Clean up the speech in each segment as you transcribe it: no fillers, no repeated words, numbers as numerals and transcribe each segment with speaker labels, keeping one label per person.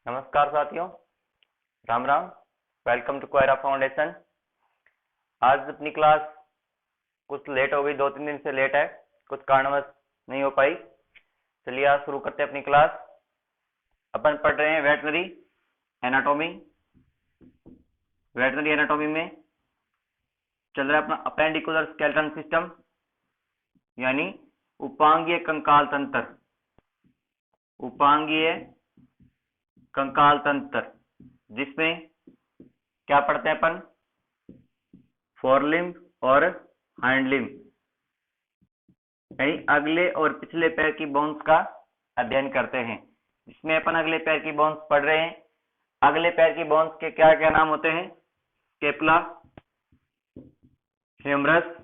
Speaker 1: नमस्कार साथियों, Ram Ram. Welcome to क्वायरा फाउंडेशन। आज अपनी क्लास कुछ लेट हो गई, 2-3 दिन से लेट है, कुछ कारणवश नहीं हो पाई। चलिए आज शुरू करते हैं अपनी क्लास। अपन पढ़ रहे हैं वेटनरी एनाटॉमी। वेटनरी एनाटॉमी में चल रहा है अपना अपेंडिकुलर स्केलेटन सिस्टम, यानी उपांगीय कंकाल तंत्र। उपांगीय कंकाल तंत्र, जिसमें क्या पढ़ते हैं अपन? फोरलिम्ब और हाइंडलिम्ब, यानी अगले और पिछले पैर की बोन्स का अध्ययन करते हैं। जिसमें अपन अगले पैर की बोन्स पढ़ रहे हैं। अगले पैर की बोन्स के क्या क्या नाम होते हैं? स्केपुला, ह्यूमरस,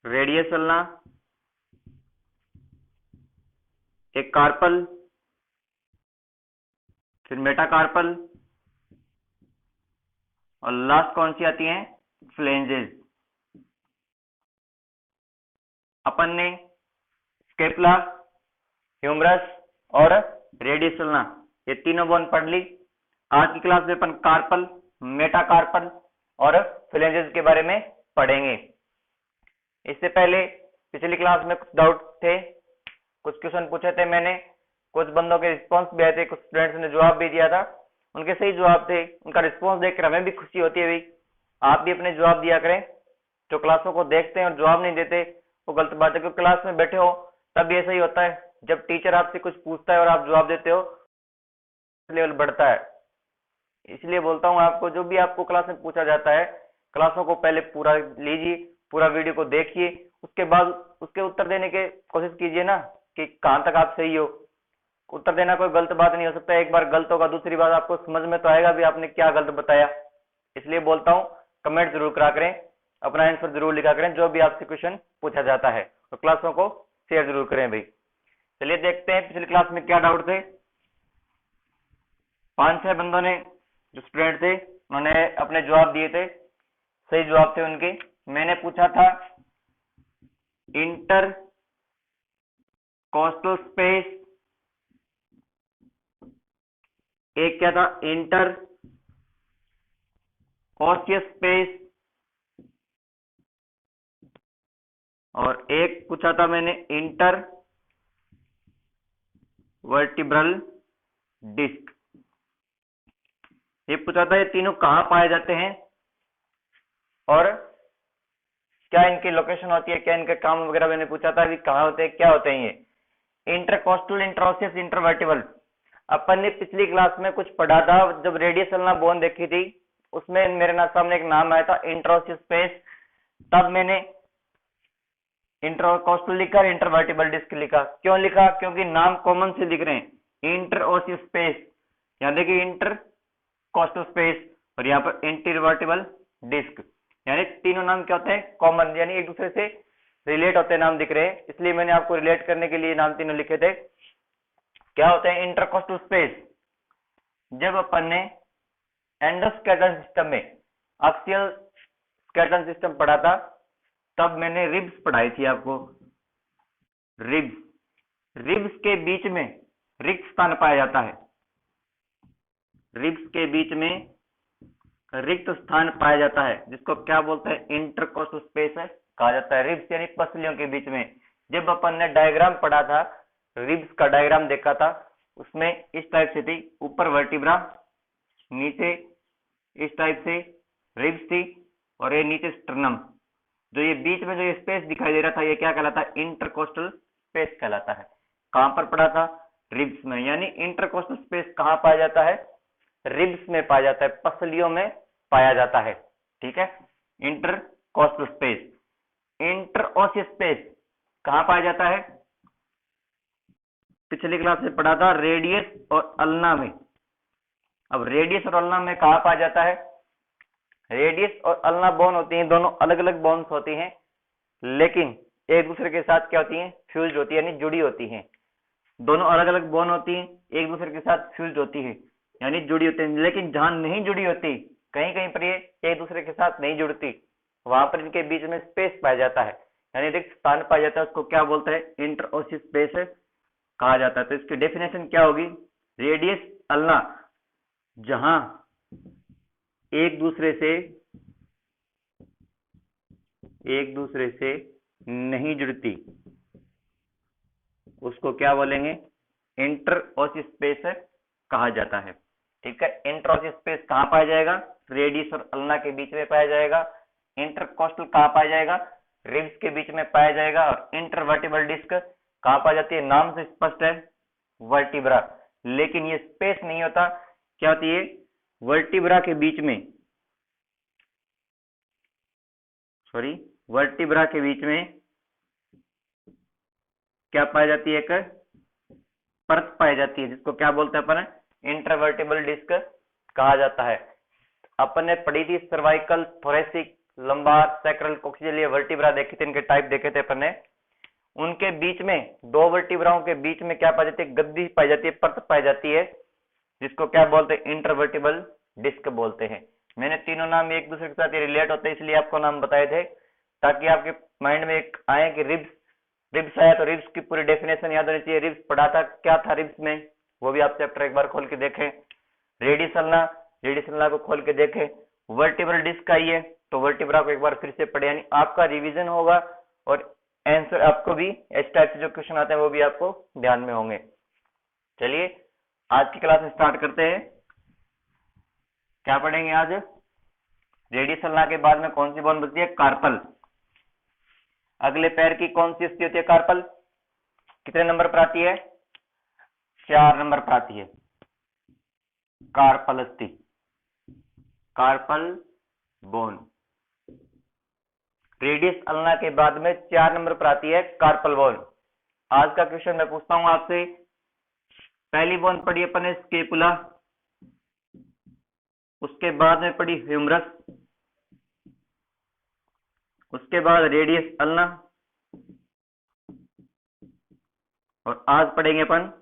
Speaker 1: रेडियस अल्ना, एक कार्पल, फिर मेटाकार्पल, और लास्ट कौन सी आती है? फ्लेंजेस। अपन ने स्केपुला, ह्यूमरस और रेडियस अल्ना ये तीनों बोन पढ़ ली। आज की क्लास में अपन कार्पल, मेटाकार्पल और फ्लेंजेस के बारे में पढ़ेंगे। इससे पहले पिछली क्लास में कुछ डाउट थे, कुछ क्वेश्चन पूछे थे मैंने, कुछ बंदों के रिस्पॉन्स भी आए थे, कुछ स्टूडेंट्स ने जवाब भी दिया था। उनके सही जवाब थे, उनका रिस्पॉन्स देखकर हमें भी खुशी होती है। भाई आप भी अपने जवाब दिया करें। जो क्लासों को देखते हैं और जवाब नहीं देते वो गलत बात है, क्योंकि क्लास में बैठे हो तब ऐसा ही होता है। जब टीचर आपसे कुछ पूछता है और आप जवाब देते हो, लेवल बढ़ता है। इसलिए बोलता हूँ आपको, जो भी आपको क्लास में पूछा जाता है, क्लासों को पहले पूरा लीजिए, पूरा वीडियो को देखिए, उसके बाद उसके उत्तर देने की कोशिश कीजिए ना, कि कहाँ तक आप सही हो। उत्तर देना कोई गलत बात नहीं हो सकता। एक बार गलत होगा, दूसरी बार आपको समझ में तो आएगा भी आपने क्या गलत बताया। इसलिए बोलता हूँ कमेंट जरूर करा करें, अपना आंसर जरूर लिखा करें जो भी आपसे क्वेश्चन पूछा जाता है। तो क्लासों को शेयर जरूर करें भाई। चलिए देखते हैं पिछली क्लास में क्या डाउट थे। 5-6 बंदों ने, जो स्टूडेंट थे, उन्होंने अपने जवाब दिए थे, सही जवाब थे उनके। मैंने पूछा था इंटर कोस्टल स्पेस, एक क्या था? इंटर ऑसियस स्पेस, और एक पूछा था मैंने इंटर वर्टिब्रल डिस्क। ये पूछा था ये तीनों कहाँ पाए जाते हैं और क्या इनकी लोकेशन होती है, क्या इनका काम वगैरह मैंने पूछा था। अभी कहाँ होते हैं, क्या होते हैं ये इंटरकोस्टल, इंटरऑसियस, इंटरवर्टिबल। अपन ने पिछली क्लास में कुछ पढ़ा था, जब रेडियस अल्ना बोन देखी थी, उसमें मेरे सामने एक नाम आया था इंटरऑसियस स्पेस। तब मैंने इंटरकोस्टल लिखा, इंटरवर्टिबल डिस्क लिखा। क्यों लिखा? क्योंकि नाम कॉमन से दिख रहे हैं। इंटरऑसियस स्पेस, यहाँ देखिए इंटरकोस्टल स्पेस, और यहाँ पर इंटरवर्टिबल डिस्क, यानी तीनों नाम क्या होते हैं? कॉमन, यानी एक दूसरे से रिलेट होते नाम दिख रहे हैं। इसलिए मैंने आपको रिलेट करने के लिए नाम तीनों लिखे थे। क्या होते हैं इंटरकोस्टल स्पेस? जब अपन ने एंडोस्केलेटन सिस्टम में एक्सियल स्केलेटन सिस्टम पढ़ा था, तब मैंने रिब्स पढ़ाई थी आपको। रिब्स के बीच में रिक्त स्थान पाया जाता है। रिब्स के बीच में रिक्त स्थान पाया जाता है, जिसको क्या बोलते हैं? इंटरकोस्टल स्पेस है कहा जाता है। रिब्स यानी पसलियों के बीच में। जब अपन ने डायग्राम पढ़ा था, रिब्स का डायग्राम देखा था, उसमें इस टाइप से थी, ऊपर वर्टिब्रा, नीचे इस टाइप से रिब्स थी, और ये नीचे स्टर्नम। जो ये बीच में जो ये स्पेस दिखाई दे रहा था, ये क्या कहलाता है? इंटरकोस्टल स्पेस कहलाता है। कहां पर पढ़ा था? रिब्स में। यानी इंटरकोस्टल स्पेस कहां पाया जाता है? रिब्स में पाया जाता है, पसलियों में पाया जाता है। ठीक है, इंटरकोस्टल स्पेस। इंटरऑसियस स्पेस कहां पाया जाता है? पिछली क्लास में पढ़ा था रेडियस और अल्ना में। अब रेडियस और अल्ना में कहां पाया जाता है? रेडियस और अल्ना बोन होती हैं, दोनों अलग अलग बोन्स होती हैं, लेकिन एक दूसरे के साथ क्या होती हैं? फ्यूज्ड होती है, यानी जुड़ी होती हैं। दोनों अलग अलग बोन होती हैं, एक दूसरे के साथ फ्यूज्ड होती है, यानी जुड़ी होती है। लेकिन जहां नहीं जुड़ी होती, कहीं कहीं पर ये एक दूसरे के साथ नहीं जुड़ती, वहां पर इनके बीच में स्पेस पाया जाता है, यानी रिक्त स्थान पाया जाता है। उसको क्या बोलते हैं? इंटरऑसियस स्पेस कहा जाता है। तो इसकी डेफिनेशन क्या होगी? रेडियस अल्ना जहां एक दूसरे से नहीं जुड़ती उसको क्या बोलेंगे? इंटरऑसी स्पेस कहा जाता है। ठीक है, इंटरऑसी स्पेस कहाँ पाया जाएगा? रेडियस और अल्ना के बीच में पाया जाएगा। इंटरकोस्टल कहाँ पाया जाएगा? रिब्स के बीच में पाया जाएगा। और इंटरवर्टिबल डिस्क कहाँ पाई जाती है? नाम से स्पष्ट है, वर्टिब्रा। लेकिन ये स्पेस नहीं होता, क्या होती है? वर्टिब्रा के बीच में, वर्टिब्रा के बीच में क्या पाई जाती है? एक परत पाई जाती है, जिसको क्या बोलते हैं अपन? इंटरवर्टिबल डिस्क कहा जाता है। अपन ने पढ़ी थी cervical, thoracic, lumbar, sacral, coccygeal vertebra देखे थे, इनके टाइप देखे थे अपन ने। उनके बीच में, दो वर्टिब्राओं के बीच में क्या पाई जाती है? गद्दी पाई जाती है, परत पाई जाती है, जिसको क्या बोलते हैं? इंटरवर्टिबल डिस्क बोलते हैं। मैंने तीनों नाम एक दूसरे के साथ रिलेट होते हैं, इसलिए आपको नाम बताए थे, ताकि आपके माइंड में एक आए कि रिब्स आया तो रिब्स की पूरी डेफिनेशन याद होनी चाहिए। रिब्स पढ़ा था, क्या था रिब्स में, वो भी आप चैप्टर एक बार खोल के देखें। रेडियस अल्ना को खोल के देखें। वर्टिब्रल डिस्क आई है तो वर्टिब्रा को एक बार फिर से पढ़े, यानी आपका रिवीजन होगा और आंसर आपको भी इस टाइप से जो क्वेश्चन आते हैं वो भी आपको ध्यान में होंगे। चलिए आज की क्लास स्टार्ट करते हैं। क्या पढ़ेंगे आज? रेडियस अल्ना के बाद में कौन सी बोन बनती है? कार्पल। अगले पैर की कौन सी अस्थि होती है? कार्पल। कितने नंबर पर आती है? 4 नंबर पर आती है कार्पल अस्थि, कार्पल बोन। रेडियस अल्ना के बाद में 4 नंबर पर आती है कार्पल बोन। आज का क्वेश्चन मैं पूछता हूं आपसे, पहली बोन पढ़ी अपन ने स्केपुला, उसके बाद में पढ़ी ह्यूमरस, उसके बाद रेडियस अल्ना, और आज पढ़ेंगे अपन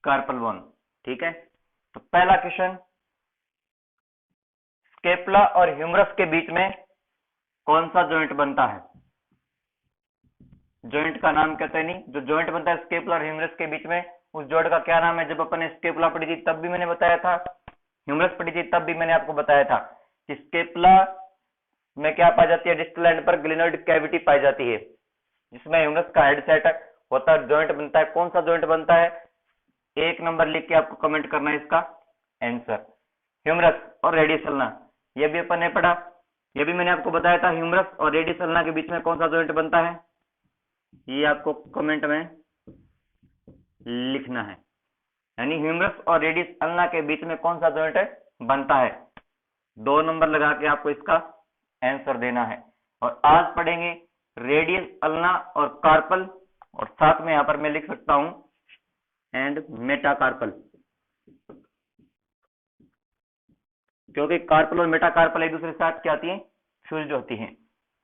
Speaker 1: कार्पल बोन। ठीक है, तो पहला क्वेश्चन, स्केपुला और ह्यूमरस के बीच में कौन सा जॉइंट बनता है? जॉइंट का नाम कहते हैं, नहीं, जो जॉइंट बनता है स्केपुला और ह्यूमरस के बीच में, उस जॉइंट का क्या नाम है? जब अपन ने स्केपुला पढ़ी थी तब भी मैंने बताया था, ह्यूमरस पढ़ी थी तब भी मैंने आपको बताया था कि स्केपुला में क्या पाई जाती है? डिस्टल एंड पर ग्लिनोइड कैविटी पाई जाती है, जिसमें ह्यूमरस का हेड सेट होता है, जॉइंट बनता है। कौन सा जॉइंट बनता है? 1 नंबर लिख के आपको कमेंट करना है इसका आंसर। ह्यूमरस और रेडियस अल्ना, ये भी अपन ने पढ़ा, ये भी मैंने आपको बताया था। ह्यूमरस और रेडियस अल्ना के बीच में कौन सा जॉइंट बनता है? ये आपको कमेंट में लिखना है, यानी ह्यूमरस और रेडियस अल्ना के बीच में कौन सा जॉइंट बनता है? 2 नंबर लगा के आपको इसका आंसर देना है। और आज पढ़ेंगे रेडियस अल्ना और कार्पल, और साथ में यहां पर मैं लिख सकता हूं एंड मेटाकार्पल, क्योंकि कार्पल और मेटाकार्पल एक दूसरे के साथ क्या आती हैं? फ्यूज्ड होती हैं।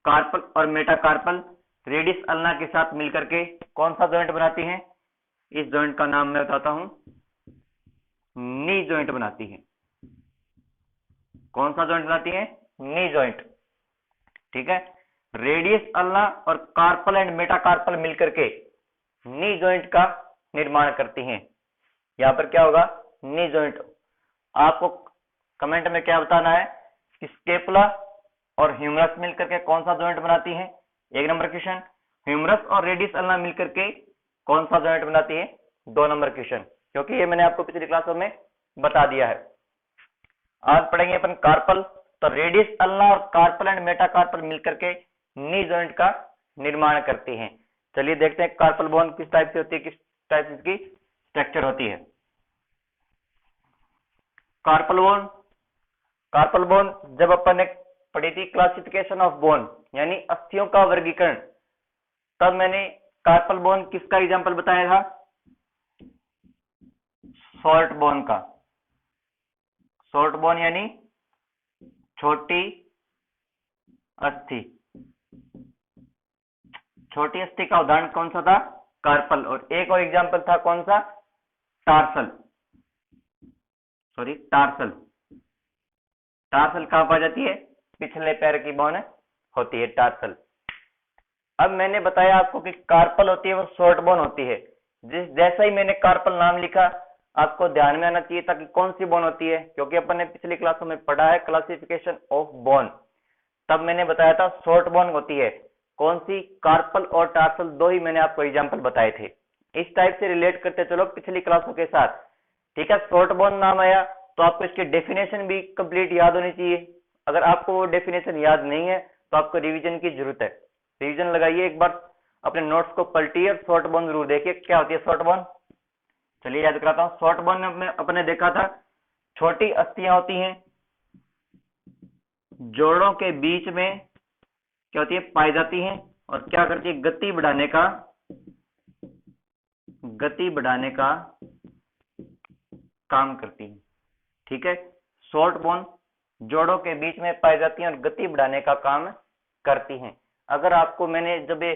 Speaker 1: कार्पल और मेटाकार्पल रेडियस अल्ना के साथ मिलकर के कौन सा जॉइंट बनाती हैं? इस जॉइंट का नाम मैं बताता हूं, नी जॉइंट बनाती है। कौन सा जॉइंट बनाती है? Knee joint. ठीक है, रेडियस अल्ना और कार्पल एंड मेटाकार्पल मिलकर के नी जॉइंट का निर्माण करती हैं। यहां पर क्या होगा? Knee joint. आपको कमेंट में क्या बताना है कि स्केपुला और ह्यूमरस मिलकर के कौन सा जॉइंट बनाती है? 1 नंबर क्वेश्चन। ह्यूमरस और रेडियस अल्ना मिलकर के कौन सा जॉइंट बनाती है? 2 नंबर क्वेश्चन, क्योंकि ये मैंने आपको पिछली क्लासों में बता दिया है। आज पढ़ेंगे अपन कार्पल। तो रेडियस अल्ना और कार्पल एंड मेटाकार्पल मिलकर के नी जॉइंट का निर्माण करती हैं। चलिए देखते हैं कार्पल बोन किस टाइप से होती है, किस टाइप से इसकी स्ट्रक्चर होती है। कार्पल बोन, कार्पल बोन जब अपन ने पढ़ी थी क्लासिफिकेशन ऑफ बोन, यानी अस्थियों का वर्गीकरण, तब मैंने कार्पल बोन किसका एग्जांपल बताया था? शॉर्ट बोन का। शॉर्ट बोन यानी छोटी अस्थि। छोटी अस्थि का उदाहरण कौन सा था? कार्पल। और एक और एग्जांपल था कौन सा? Tarsal, tarsal. टार्सल कहां पाई जाती है? पिछले पैर की बोन होती है टार्सल। अब मैंने बताया आपको कि कार्पल होती है वो शॉर्ट बोन होती है। जैसा ही मैंने कार्पल नाम लिखा, आपको ध्यान में आना चाहिए था कि कौन सी बोन होती है, क्योंकि अपन ने पिछली क्लासों में पढ़ा है क्लासिफिकेशन ऑफ बोन। तब मैंने बताया था शॉर्ट बोन होती है कौन सी, कार्पल और टार्सल, दो ही मैंने आपको एग्जांपल बताए थे। इस टाइप से रिलेट करते चलो पिछली क्लासों के साथ। ठीक है, शॉर्ट बोन नाम आया तो आपको इसकी डेफिनेशन भी कंप्लीट याद होनी चाहिए। अगर आपको वो डेफिनेशन याद नहीं है तो आपको रिवीजन की जरूरत है। रिवीजन लगाइए, एक बार अपने नोट्स को पलटिए, शॉर्ट बोन जरूर देखिए क्या होती है शॉर्ट बोन। चलिए याद कराता हूँ। शॉर्ट बोन में अपने देखा था छोटी अस्थियां होती हैं, जोड़ों के बीच में क्या होती है, पाई जाती हैं, और क्या करती है, गति बढ़ाने का काम करती है। ठीक है, शॉर्ट बोन जोड़ों के बीच में पाई जाती हैं और गति बढ़ाने का काम करती हैं। अगर आपको मैंने जब ये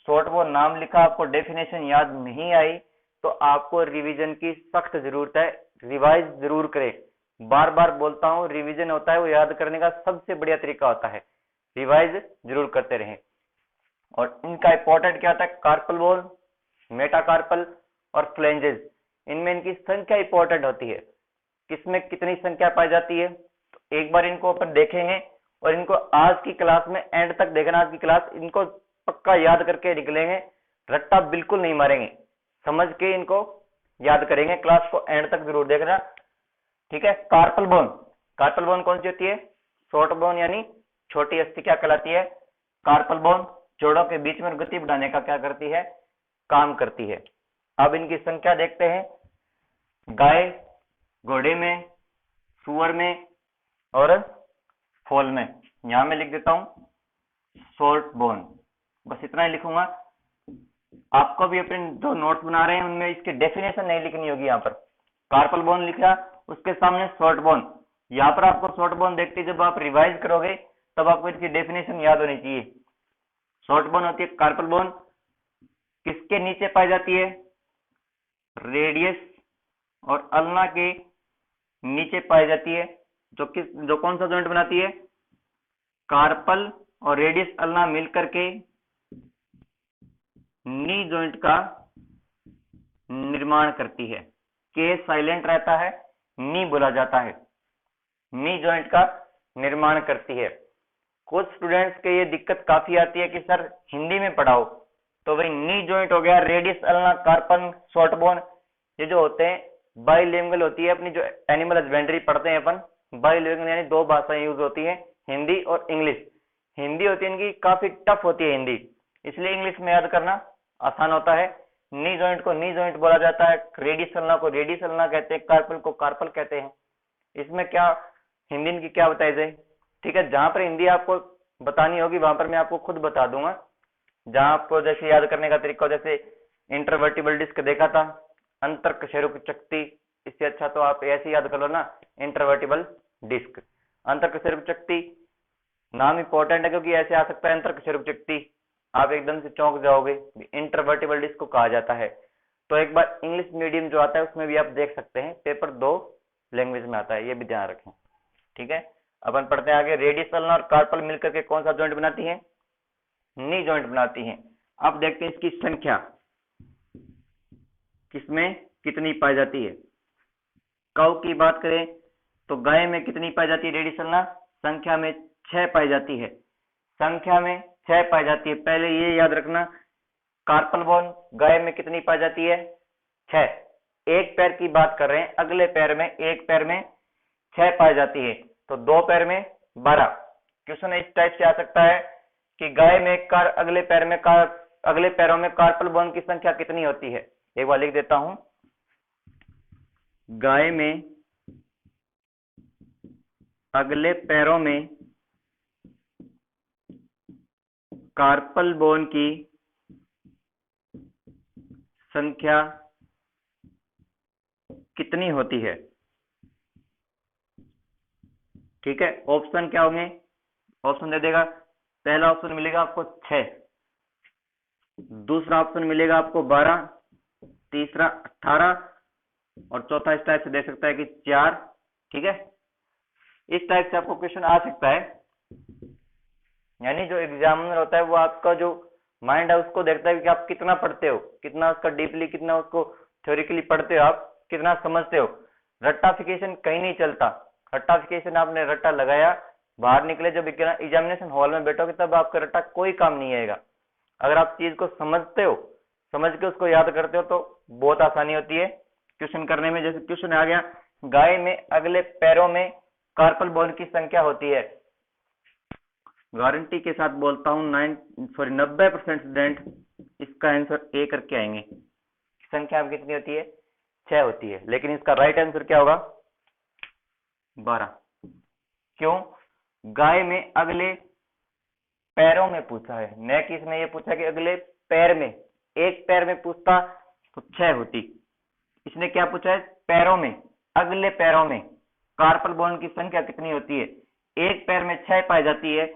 Speaker 1: शॉर्ट बोन नाम लिखा, आपको डेफिनेशन याद नहीं आई, तो आपको रिवीजन की सख्त जरूरत है। रिवाइज जरूर करें, बार बार बोलता हूं, रिवीजन होता है वो याद करने का सबसे बढ़िया तरीका होता है। रिवाइज जरूर करते रहें। और इनका इंपॉर्टेंट क्या होता है, कार्पल बोन, मेटाकार्पल और फ्लेंजेस, इनमें इनकी संख्या इंपॉर्टेंट होती है। किसमें कितनी संख्या पाई जाती है, तो एक बार इनको अपन देखेंगे, और इनको आज की क्लास में एंड तक देखना। आज की क्लास इनको पक्का याद करके निकलेंगे, रट्टा बिल्कुल नहीं मारेंगे, समझ के इनको याद करेंगे। क्लास को एंड तक जरूर देखना। ठीक है, कार्पल बोन कौन सी होती है, शॉर्ट बोन यानी छोटी अस्थि क्या कहलाती है, कार्पल बोन, जोड़ों के बीच में गति बढ़ाने का क्या करती है, काम करती है। अब इनकी संख्या देखते हैं। गाय, घोड़े में, सुअर में और फोल में। यहां मैं लिख देता हूं शॉर्ट बोन, बस इतना ही लिखूंगा। आपको भी अपने जो नोट्स बना रहे हैं उनमें इसकी डेफिनेशन नहीं लिखनी होगी। यहाँ पर कार्पल बोन लिखा, उसके सामने शॉर्ट बोन। यहाँ पर आपको शॉर्ट बोन देखते जब आप रिवाइज करोगे तब आपको इसकी डेफिनेशन याद होनी चाहिए। शॉर्ट बोन होती है कार्पल बोन, किसके नीचे पाई जाती है, रेडियस और अल्ना के नीचे पाई जाती है। जो कौन सा जॉइंट बनाती है, कार्पल और रेडियस अल्ना मिलकर के नी जॉइंट का निर्माण करती है। के साइलेंट रहता है, नी बोला जाता है। नी जॉइंट का निर्माण करती है। कुछ स्टूडेंट्स के ये दिक्कत काफी आती है कि सर हिंदी में पढ़ाओ, तो भाई नी जॉइंट हो गया, radius ulna, carpal, short bone, ये जो होते हैं बाइलिंगुअल होती है। अपनी जो एनिमल हस्बेंड्री पढ़ते हैं अपन, बाइलिंगुअल यानी दो भाषाएं यूज होती हैं, हिंदी और इंग्लिश। हिंदी होती है इनकी काफी टफ होती है हिंदी, इसलिए इंग्लिश में याद करना आसान होता है। नी जॉइंट को नी जॉइंट बोला जाता है, रेडियस अल्ना को रेडियस अल्ना कहते हैं, कार्पल को कार्पल कहते हैं। इसमें क्या हिंदी की क्या बताई जाए। ठीक है, जहां पर हिंदी आपको बतानी होगी वहां पर मैं आपको खुद बता दूंगा। जहां आपको जैसे याद करने का तरीका, जैसे इंटरवर्टिबल डिस्क देखा था, अंतर कशेरुक चक्ति, इससे अच्छा तो आप ऐसे याद कर लो ना, इंटरवर्टिबल डिस्क। अंतर कशेरुक चक्ति नाम इंपॉर्टेंट है क्योंकि ऐसे आ सकता है अंतर कशेरुक चक्ति, आप एकदम से चौंक जाओगे। इंटरवर्टिबल डिस्क को कहा जाता है। तो एक बार इंग्लिश मीडियम जो आता है उसमें भी आप देख सकते हैं, पेपर 2 लैंग्वेज में आता है, ये भी ध्यान रखें। ठीक है, अपन पढ़ते हैं आगे। रेडियस अल्ना और कार्पल मिलकर के कौन सा जॉइंट बनाती है, नी जॉइंट बनाती है। अब देखते हैं इसकी संख्या किसमें कितनी पाई जाती है। काऊ की बात करें तो गाय में कितनी पाई जाती है, रेडियस अल्ना संख्या में 6 पाई जाती है। संख्या में 6 पाई जाती है, पहले ये याद रखना। कार्पल बोन गाय में कितनी पाई जाती है, 6। एक पैर की बात कर रहे हैं, अगले पैर में, एक पैर में 6 पाई जाती है, तो 2 पैर में 12। क्वेश्चन इस टाइप से आ सकता है कि गाय में अगले पैरों में कार्पल बोन की संख्या कितनी होती है। एक बार लिख देता हूं, गाय में अगले पैरों में कार्पल बोन की संख्या कितनी होती है। ठीक है, ऑप्शन क्या होंगे, ऑप्शन दे देगा। पहला ऑप्शन मिलेगा आपको 6, दूसरा ऑप्शन मिलेगा आपको 12, तीसरा 18 और चौथा इस टाइप से दे सकता है कि 4। ठीक है, इस टाइप से आपको क्वेश्चन आ सकता है। यानी जो एग्जामिनर होता है वो आपका जो माइंड है उसको देखता है कि आप कितना पढ़ते हो, कितना उसका डीपली, कितना उसको थ्योरिकली पढ़ते हो, आप कितना समझते हो। रट्टाफिकेशन कहीं नहीं चलता। रट्टाफिकेशन आपने रट्टा लगाया, बाहर निकले जब एग्जामिनेशन हॉल में बैठोगे तब आपका रट्टा कोई काम नहीं आएगा। अगर आप चीज को समझते हो, समझ के उसको याद करते हो तो बहुत आसानी होती है क्वेश्चन करने में। जैसे क्वेश्चन आ गया, गाय में अगले पैरों में कार्पल बोन की संख्या होती है। गारंटी के साथ बोलता हूं 90% स्टूडेंट इसका आंसर ए करके आएंगे। संख्या कितनी होती है? 6 होती है। लेकिन इसका राइट आंसर क्या होगा? 12। क्यों? गाय में अगले पैरों में पूछा है, न कि इसने ये पूछा कि अगले पैर में। एक पैर में पूछता तो 6 होती। इसने क्या पूछा है? पैरों में, अगले पैरों में कार्पल बोन की संख्या कितनी होती है। एक पैर में 6 पाई जाती है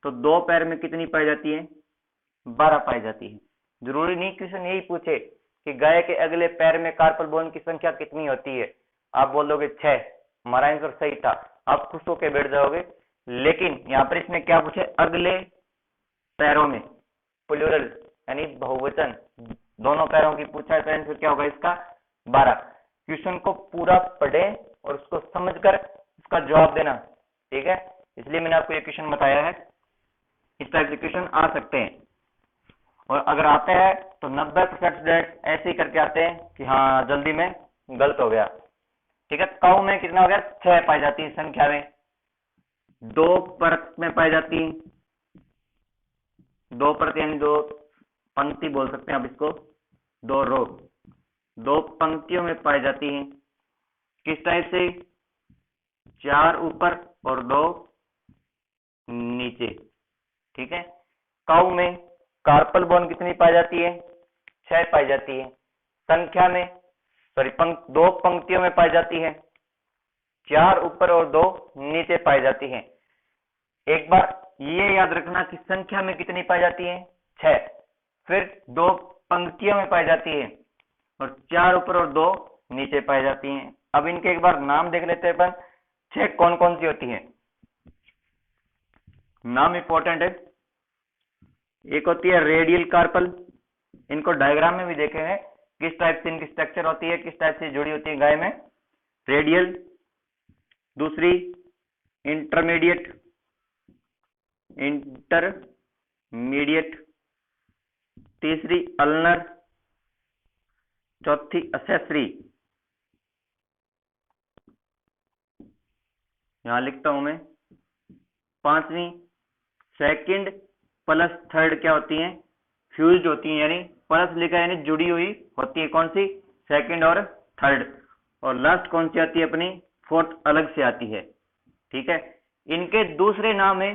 Speaker 1: तो 2 पैर में कितनी पाई जाती है? 12 पाई जाती है। जरूरी नहीं क्वेश्चन यही पूछे कि गाय के अगले पैर में कार्पल बोन की संख्या कितनी होती है। आप बोलोगे 6, हमारा आंसर सही था, आप खुश होकर बैठ जाओगे। लेकिन यहाँ पर इसने क्या पूछे? अगले पैरों में, प्लूरल यानी बहुवचन, दोनों पैरों की पूछा है तो आंसर क्या होगा इसका? 12। क्वेश्चन को पूरा पढ़े और उसको समझकर उसका जवाब देना, ठीक है। इसलिए मैंने आपको ये क्वेश्चन बताया है। इस टाइप से क्वेश्चन आ सकते हैं, और अगर आते हैं तो 90% स्टूडेंट ऐसे ही करके आते हैं कि हाँ जल्दी में गलत हो गया, ठीक है। काऊ में कितना हो गया? 6 पाई जाती है संख्या में, 2 परत में पाई जाती है, 2 परत यानी 2 पंक्ति बोल सकते हैं आप इसको, 2 रो, 2 पंक्तियों में पाई जाती है। किस टाइप से? 4 ऊपर और 2 नीचे, ठीक है। काऊ में कार्पल बोन कितनी पाई जाती है? 6 पाई जाती है। संख्या में सॉरी 2 पंक्तियों में पाई जाती है, 4 ऊपर और 2 नीचे पाई जाती है। एक बार ये याद रखना कि संख्या में कितनी पाई जाती है? 6, फिर 2 पंक्तियों में पाई जाती है और 4 ऊपर और 2 नीचे पाई जाती हैं। अब इनके एक बार नाम देख लेते हैं अपन, 6 कौन कौन सी होती हैं। नाम इंपॉर्टेंट है। एक होती है रेडियल कार्पल, इनको डायग्राम में भी देखे हैं किस टाइप से इनकी स्ट्रक्चर होती है, किस टाइप से जुड़ी होती है गाय में। रेडियल, दूसरी इंटरमीडिएट, तीसरी अल्नर, चौथी असेसरी। यहां लिखता हूं मैं। पांचवी सेकंड प्लस थर्ड क्या होती है? फ्यूज्ड होती है, यानी प्लस लिखा यानी जुड़ी हुई होती है। कौन सी? सेकंड और थर्ड। और लास्ट कौन सी आती है अपनी? फोर्थ अलग से आती है, ठीक है। इनके दूसरे नाम है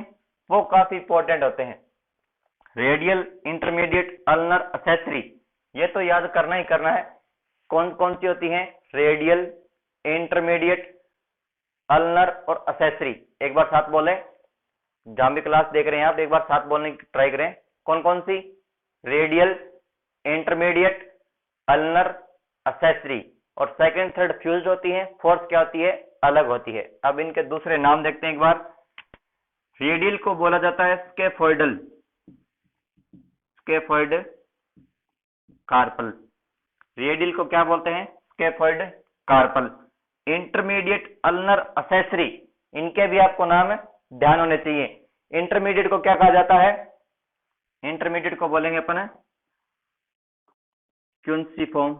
Speaker 1: वो काफी इंपॉर्टेंट होते हैं, रेडियल, इंटरमीडिएट, अल्नर, असेसरी। ये तो याद करना ही करना है। कौन कौन सी होती हैं? रेडियल, इंटरमीडिएट, अल्नर और असेसरी। एक बार साथ बोले, जहां भी क्लास देख रहे हैं आप एक बार साथ बोलने की ट्राई करें। कौन कौन सी? Radial, intermediate, ulnar, accessory. और सेकंड थर्ड फ्यूज्ड होती है, फोर्थ क्या होती है? अलग होती है। अब इनके दूसरे नाम देखते हैं एक बार। रेडियल को बोला जाता है स्केफोइडल, स्केफोइड कार्पल। रेडियल को क्या बोलते हैं? स्केफोइड कार्पल। इंटरमीडिएट, अल्नर, असेसरी, इनके भी आपको नाम ध्यान होने चाहिए। इंटरमीडिएट को क्या कहा जाता है? इंटरमीडिएट को बोलेंगे अपन क्यूंसिफॉर्म।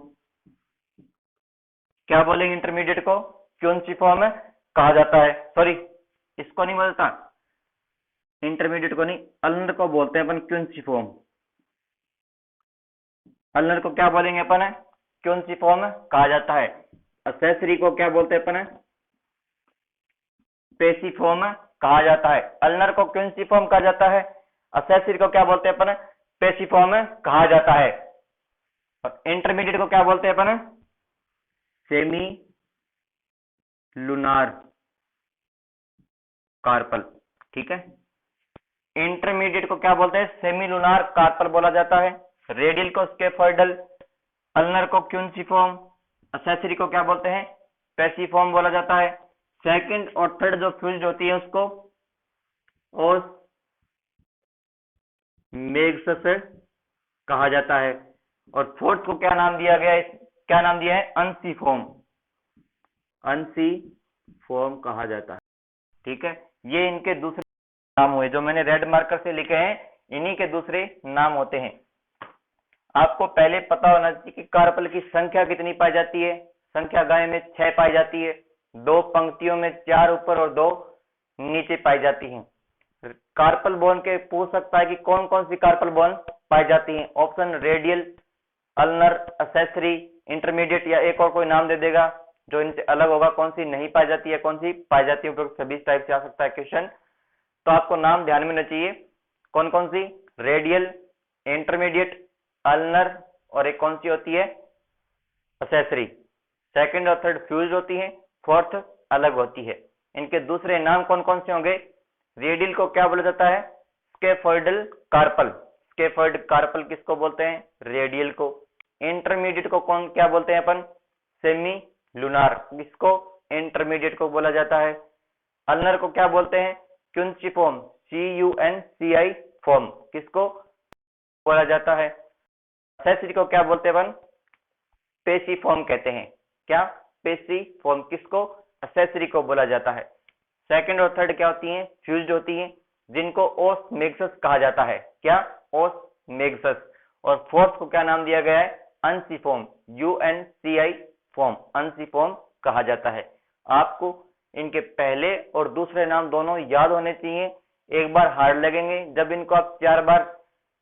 Speaker 1: क्या बोलेंगे इंटरमीडिएट को? क्यूंसिफॉर्म कहा जाता है। सॉरी, इसको नहीं बोलता, इंटरमीडिएट को नहीं, अल्नर को बोलते हैं अपन क्यूंसिफॉर्म। अल्नर को क्या बोलेंगे अपन? क्यूंसिफॉर्म कहा जाता है। असेसरी को क्या बोलते हैं अपन? पेसिफॉर्म कहा जाता है। अल्नर को क्यूंसिफॉर्म कहा जाता है, असेसरी को क्या बोलते हैं अपन? पेसिफॉर्म कहा जाता है। और इंटरमीडिएट को क्या बोलते हैं अपन? सेमी लूनार कार्पल, ठीक है। इंटरमीडिएट को क्या बोलते हैं? सेमी लूनार कार्पल बोला जाता है। रेडियल को स्केफोइडल, अल्नर को क्यूंसिफॉर्म, असेसरी को क्या बोलते हैं? पेसिफॉर्म बोला जाता है। सेकंड और थर्ड जो फ्यूज्ड होती है उसको ओस मेग्सस कहा जाता है। और फोर्थ को क्या नाम दिया गया है, क्या नाम दिया है, अनसीफॉर्म, अनसीफॉर्म कहा जाता है। ठीक है, ये इनके दूसरे नाम हुए, जो मैंने रेड मार्कर से लिखे हैं इन्हीं के दूसरे नाम होते हैं। आपको पहले पता होना चाहिए कि कार्पल की संख्या कितनी पाई जाती है। संख्या गाय में 6 पाई जाती है, 2 पंक्तियों में 4 ऊपर और 2 नीचे पाई जाती हैं। कार्पल बोन के पूछ सकता है कि कौन कौन सी कार्पल बोन पाई जाती हैं। Option radial, ulnar, accessory, intermediate, या एक और कोई नाम दे देगा जो इनसे अलग होगा, कौन सी नहीं पाई जाती है, कौन सी पाई जाती है। सभी टाइप से आ सकता है क्वेश्चन, तो आपको नाम ध्यान में होना चाहिए। कौन कौन सी, रेडियल, इंटरमीडिएट, अल्नर, और एक कौन सी होती है, असेसरी। सेकंड और थर्ड फ्यूज होती है, फोर्थ अलग होती है। इनके दूसरे नाम कौन कौन से होंगे। रेडियल को क्या बोला जाता है, स्केफोइडल कार्पल, स्केफोइड कार्पल किसको बोलते हैं, रेडियल को। इंटरमीडिएट को कौन क्या बोलते हैं अपन, सेमी लूनार, किसको, इंटरमीडिएट को बोला जाता है। अल्नर को क्या बोलते हैं, क्यूंचिफॉर्म, CUNCI फॉर्म, किसको बोला जाता है। असेसरी को क्या बोलते हैं अपन, पेसिफॉर्म कहते हैं। क्या, पेसिफॉर्म, किसको, असेसरी को बोला जाता है। सेकंड और थर्ड क्या होती हैं, फ्यूज्ड होती हैं, जिनको ओस्मेगसस कहा जाता है। क्या, ओस्मेगसस। और फोर्थ को क्या नाम दिया गया है, अनसीफॉर्म, UNCI फॉर्म, अनसीफॉर्म कहा जाता है। आपको इनके पहले और दूसरे नाम दोनों याद होने चाहिए। एक बार हार्ड लगेंगे जब इनको आप 4 बार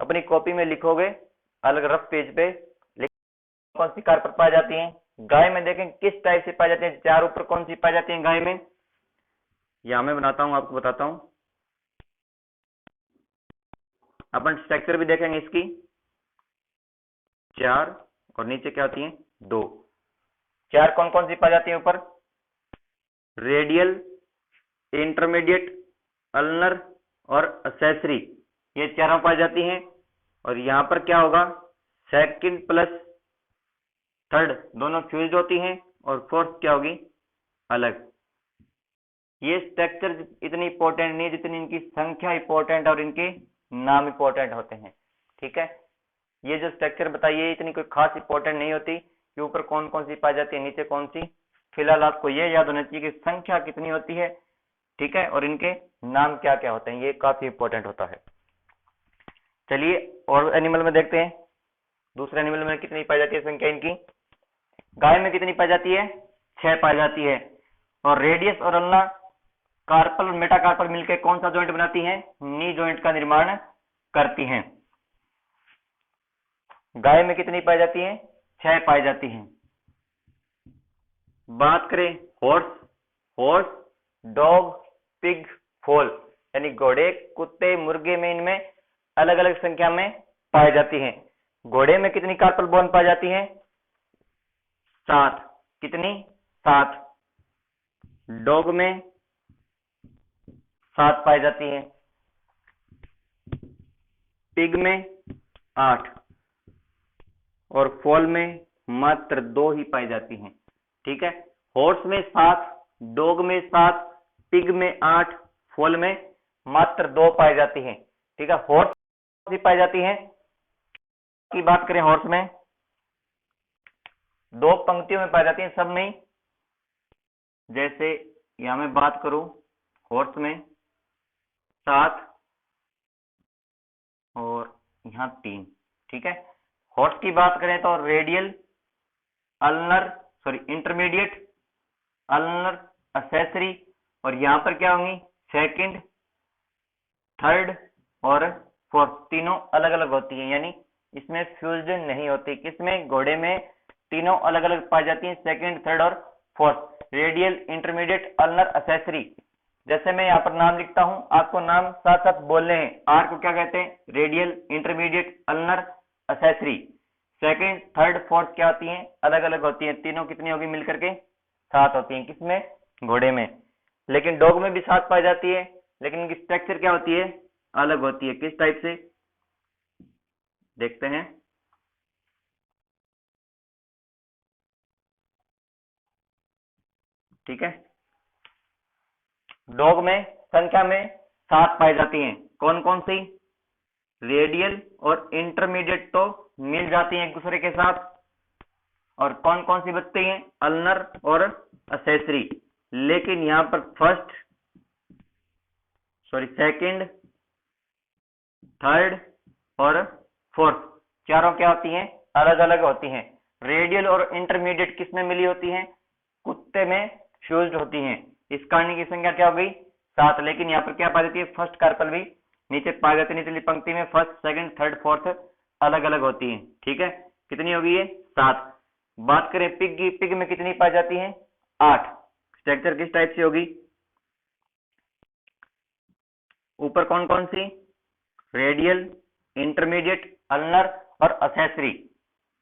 Speaker 1: अपनी कॉपी में लिखोगे अलग रफ पेज पे। कौन सी कार्पल पाई जाती हैं, गाय में देखें किस टाइप से पाई जाती है, 4 ऊपर कौन सी पाई जाती है गाय में, यहां मैं बनाता हूं, आपको बताता हूं। अपन स्ट्रक्चर भी देखेंगे इसकी, 4 और नीचे क्या होती है, 2। 4 कौन कौन सी पाई जाती है ऊपर, रेडियल, इंटरमीडिएट, अल्नर और असेसरी, ये चारों पाई जाती हैं। और यहां पर क्या होगा, सेकंड प्लस थर्ड दोनों फ्यूज्ड होती हैं, और फोर्थ क्या होगी, अलग। ये स्ट्रक्चर इतनी इंपॉर्टेंट नहीं जितनी इनकी संख्या इंपॉर्टेंट और इनके नाम इंपॉर्टेंट होते हैं। ठीक है, ये जो स्ट्रक्चर बताइए इतनी कोई खास इंपॉर्टेंट नहीं होती कि ऊपर कौन कौन सी पाई जाती है, नीचे कौन सी। फिलहाल आपको ये याद होना चाहिए कि संख्या कितनी होती है, ठीक है, और इनके नाम क्या क्या होते हैं, ये काफी इंपॉर्टेंट होता है। चलिए और एनिमल में देखते हैं, दूसरे एनिमल में कितनी पाई जाती है संख्या इनकी। गाय में कितनी पाई जाती है, 6 पाई जाती है। और रेडियस और अल्ना कार्पल और मेटाकार्पल मिलकर कौन सा जॉइंट बनाती हैं, नी जॉइंट का निर्माण करती हैं। गाय में कितनी पाई जाती है, 6 पाई जाती हैं। बात करें हॉर्स, हॉर्स, डॉग, पिग, फोल, यानी घोड़े, कुत्ते, मुर्गे में इनमें अलग अलग संख्या में पाई जाती हैं। घोड़े में कितनी कार्पल बोन पाई जाती हैं, 7। कितनी, 7। डॉग में 7 पाई जाती हैं, पिग में 8, और फॉल में मात्र 2 ही पाई जाती हैं। ठीक है, हॉर्स में 7, डॉग में 7, पिग में 8, फॉल में मात्र 2 पाई जाती हैं। ठीक है, हॉर्स ही पाई जाती हैं की बात करें, हॉर्स में 2 पंक्तियों में पाई जाती हैं, सब नहीं। जैसे यहां मैं बात करूं, हॉर्स में 7 और यहां 3। ठीक है, हॉर्स की बात करें तो radial, ulnar, sorry intermediate, ulnar, accessory, और यहां पर क्या होंगी, सेकंड, थर्ड और फोर्थ, तीनों अलग अलग होती है, यानी इसमें फ्यूजन नहीं होती। किसमें, घोड़े में तीनों अलग अलग पाई जाती हैं, सेकंड, थर्ड और fourth, radial, intermediate, ulnar, accessory. जैसे मैं यहाँ पर नाम लिखता हूं, आपको नाम साथ साथ बोलने हैं। आर को क्या कहते हैं, radial, intermediate, ulnar, accessory. Second, third, fourth क्या होती हैं, अलग अलग होती हैं। तीनों कितनी होगी मिलकर के, 7 होती हैं। किसमें, घोड़े में। लेकिन डॉग में भी 7 पाई जाती है, लेकिन इनकी स्ट्रक्चर क्या होती है, अलग होती है। किस टाइप से, देखते हैं। ठीक है, डॉग में संख्या में 7 पाई जाती हैं, कौन कौन सी, रेडियल और इंटरमीडिएट तो मिल जाती हैं एक दूसरे के साथ, और कौन कौन सी बचती हैं, अल्नर और असेसरी। लेकिन यहां पर सेकंड, थर्ड और फोर्थ चारों क्या होती हैं, अलग अलग होती हैं। रेडियल और इंटरमीडिएट किस में मिली होती हैं, कुत्ते में फ्यूज्ड होती हैं। इस कारण की संख्या क्या हो गई, 7। लेकिन यहाँ पर क्या पाई जाती है, फर्स्ट कार्पल भी नीचे पाई जाती है, नीचे पंक्ति में फर्स्ट, सेकंड, थर्ड, फोर्थ अलग अलग होती है। ठीक है, कितनी होगी ये, 7। बात करें पिग की, पिग में कितनी पाई जाती है, 8। स्ट्रक्चर किस टाइप से होगी, ऊपर कौन कौन सी, रेडियल, इंटरमीडिएट, अल्नर और accessory.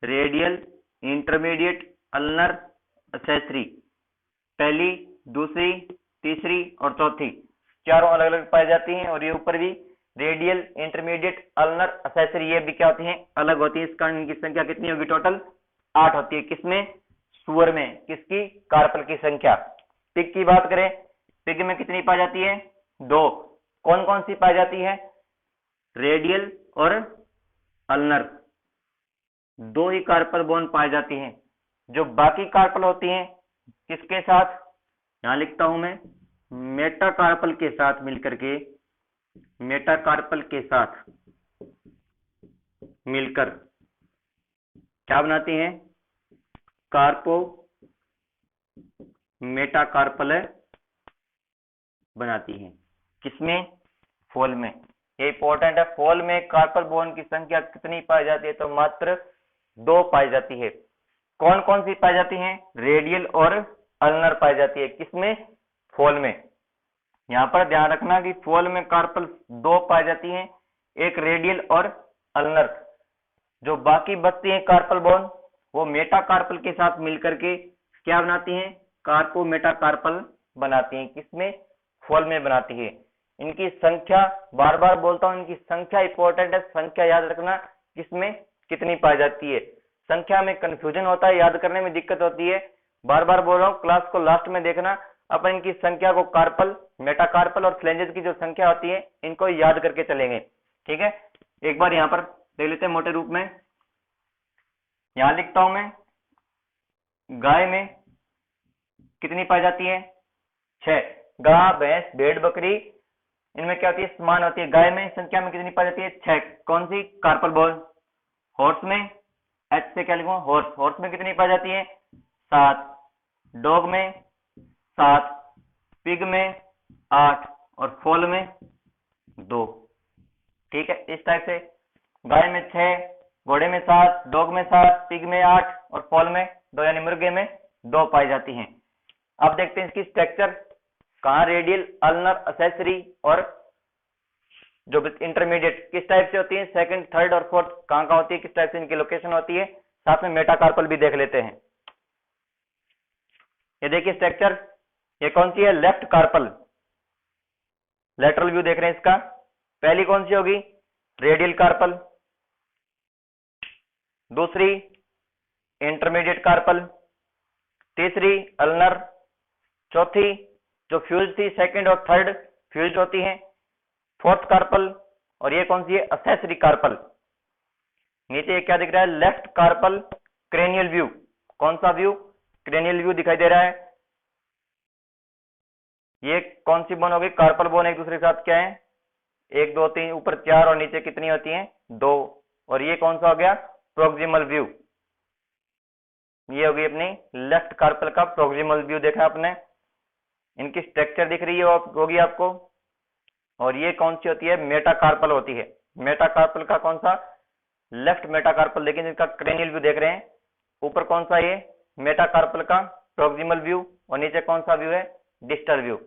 Speaker 1: Radial, intermediate, ulnar, accessory, पहली, दूसरी, तीसरी और चौथी चारों अलग अलग पाई जाती हैं। और ये ऊपर भी रेडियल, इंटरमीडिएट, अल्नर, असेसरी, ये भी क्या होती हैं, अलग होती है। इस कारण इनकी संख्या कितनी होगी, टोटल 8 होती है। किसमें, सुअर में, किसकी, कार्पल की संख्या। पिग की बात करें, पिग में कितनी पाई जाती है, 2। कौन कौन सी पाई जाती है, रेडियल और अल्नर, 2 ही कार्पल बोन पाई जाती हैं। जो बाकी कार्पल होती हैं किसके साथ, यहां लिखता हूं मैं, मेटाकार्पल के साथ मिलकर के, मेटाकार्पल के साथ मिलकर क्या बनाती हैं, कार्पो मेटाकार्पल बनाती हैं। किसमें, फॉल में। ये इंपॉर्टेंट है, फॉल में कार्पल बोन की संख्या कितनी पाई जाती है, तो मात्र 2 पाई जाती है। कौन कौन सी पाई जाती हैं, रेडियल और अल्नर पाई जाती है। किसमें, फॉल में। यहां पर ध्यान रखना कि फॉल में कार्पल 2 पाई जाती हैं, एक रेडियल और अल्नर। जो बाकी बचती हैं कार्पल बोन, वो मेटाकार्पल के साथ मिलकर के क्या बनाती हैं, कार्पो मेटाकार्पल बनाती हैं। किसमें, फॉल में बनाती है। इनकी संख्या, बार बार बोलता हूं, इनकी संख्या इंपॉर्टेंट है, संख्या याद रखना किसमें कितनी पाई जाती है। संख्या में कंफ्यूजन होता है, याद करने में दिक्कत होती है। बार बार बोल रहा हूं, क्लास को लास्ट में देखना, अपन इनकी संख्या को कार्पल, मेटाकार्पल और फ्लेंजेस की जो संख्या होती है इनको याद करके चलेंगे। ठीक है, एक बार यहां पर देख लेते हैं मोटे रूप में। यहां लिखता हूं मैं, गाय में कितनी पाई जाती है, 6। गाय, भैंस, भेड़, बकरी, इनमें क्या होती है, समान होती है। गाय में संख्या में कितनी पाई जाती है, 6। कौन सी, कार्पल बोन। हॉर्स में, एच से क्या लिखूं, हॉर्स, हॉर्स में कितनी पाई जाती है, 7। डॉग में 7, पिग में 8 और फॉल में 2। ठीक है, इस टाइप से गाय में 6, घोड़े में 7, डॉग में 7, पिग में 8 और फॉल में 2 यानी मुर्गे में 2 पाई जाती हैं। अब देखते हैं इसकी स्ट्रक्चर, कहां रेडियल, अल्नर, असेसरी और जो इंटरमीडिएट किस टाइप से होती है, सेकंड, थर्ड और फोर्थ कहां कहां होती है, किस टाइप से इनकी लोकेशन होती है। साथ में मेटाकार्पल भी देख लेते हैं। ये देखिए स्ट्रक्चर, ये कौन सी है, लेफ्ट कार्पल, लेटरल व्यू देख रहे हैं इसका। पहली कौन सी होगी, रेडियल कार्पल, दूसरी इंटरमीडिएट कार्पल, तीसरी अल्नर, चौथी जो फ्यूज थी सेकंड और थर्ड फ्यूज होती हैं, फोर्थ कार्पल, और ये कौन सी है, असेसरी कार्पल। नीचे ये क्या दिख रहा है, लेफ्ट कार्पल क्रेनियल व्यू। कौन सा व्यू, क्रेनियल व्यू दिखाई दे रहा है। ये कौन सी बोन होगी, कार्पल बोन एक दूसरे के साथ क्या है, 1 2 3, ऊपर 4 और नीचे कितनी होती हैं, 2। और ये कौन सा हो गया, प्रोक्सिमल व्यू। ये होगी अपनी लेफ्ट कार्पल का प्रोक्सिमल व्यू देखा आपने। इनकी स्ट्रक्चर दिख रही है होगी आपको। और ये कौन सी होती है, मेटाकार्पल होती है। मेटाकार्पल का कौन सा, लेफ्ट मेटाकार्पल, लेकिन इनका क्रेनियल व्यू देख रहे हैं। ऊपर कौन सा, ये मेटाकार्पल का प्रोक्सिमल व्यू और नीचे कौन सा व्यू है, डिस्टल व्यू।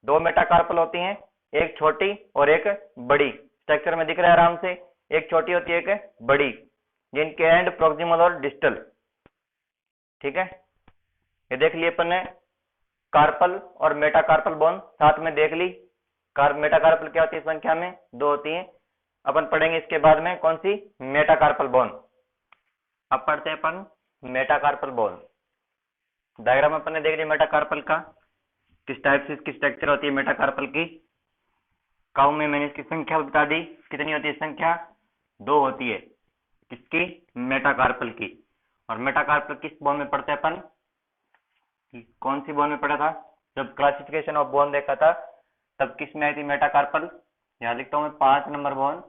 Speaker 1: 2 मेटाकार्पल होती हैं, एक छोटी और एक बड़ी। स्ट्रक्चर में दिख रहा है आराम से, एक छोटी होती है एक बड़ी, जिनके एंड प्रोक्सिमल और डिस्टल। ठीक है, ये देख लिए अपन ने कार्पल और मेटाकार्पल बोन साथ में देख ली। मेटाकार्पल क्या होती है, संख्या में 2 होती है। अपन पढ़ेंगे इसके बाद में कौन सी, मेटाकार्पल बोन। अब पढ़ते हैं अपन मेटाकार्पल बोन। डायग्राम अपन ने देख लिया मेटाकार्पल का, किस टाइप से इसकी स्ट्रक्चर होती है मेटाकार्पल की। काउ में मैंने इसकी संख्या बता दी, कितनी होती है संख्या, 2 होती है। किसकी? मेटाकार्पल की। और मेटाकार्पल किस बोन में पढ़ते हैं अपन? कौन सी बोन में पढ़ा था? जब क्लासिफिकेशन ऑफ बोन देखा था तब किस में आई थी मेटाकार्पल? यहां लिखता हूं मैं 5 number bone,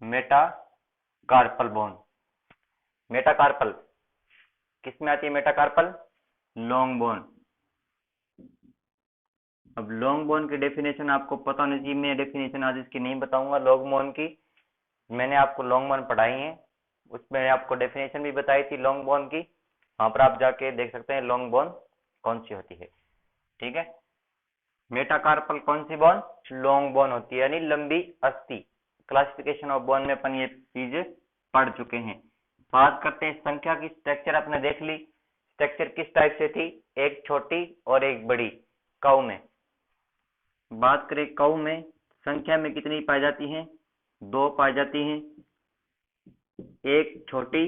Speaker 1: metacarpal bone. Metacarpal किस में आती है मेटाकार्पल? Long bone. अब लॉन्ग बोन की डेफिनेशन आपको पता होनी चाहिए, मैं डेफिनेशन आज इसकी नहीं बताऊंगा लॉन्ग बोन की। मैंने आपको लॉन्ग बोन पढ़ाई है, उसमें आपको डेफिनेशन भी बताई थी लॉन्ग बोन की, वहां पर आप जाके देख सकते हैं लॉन्ग बोन कौन सी होती है। ठीक है, मेटाकार्पल कौन सी बोन? लॉन्ग बोन होती है, यानी लंबी अस्थि। क्लासिफिकेशन ऑफ बोन में अपन ये चीज पढ़ चुके हैं। बात करते हैं संख्या की। स्ट्रक्चर आपने देख ली, स्ट्रक्चर किस टाइप से थी? एक छोटी और एक बड़ी। कऊ में बात करें, कऊ में संख्या में कितनी पाई जाती हैं? 2 पाई जाती हैं। एक छोटी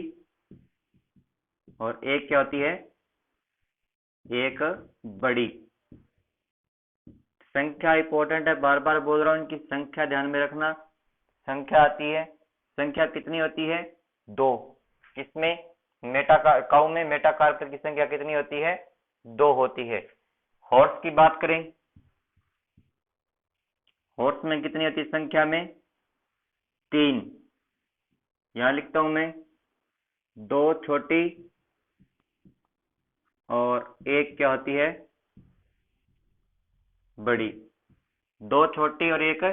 Speaker 1: और एक क्या होती है? एक बड़ी। संख्या इंपॉर्टेंट है, बार बार बोल रहा हूं, इनकी संख्या ध्यान में रखना। संख्या आती है, संख्या कितनी होती है? 2। किसमें? कऊ में मेटाकार्पल की संख्या कितनी होती है? 2 होती है। हॉर्स की बात करें, हॉर्स में कितनी होती है संख्या में? 3। यहां लिखता हूं मैं 2 छोटी और एक क्या होती है? बड़ी। 2 छोटी और एक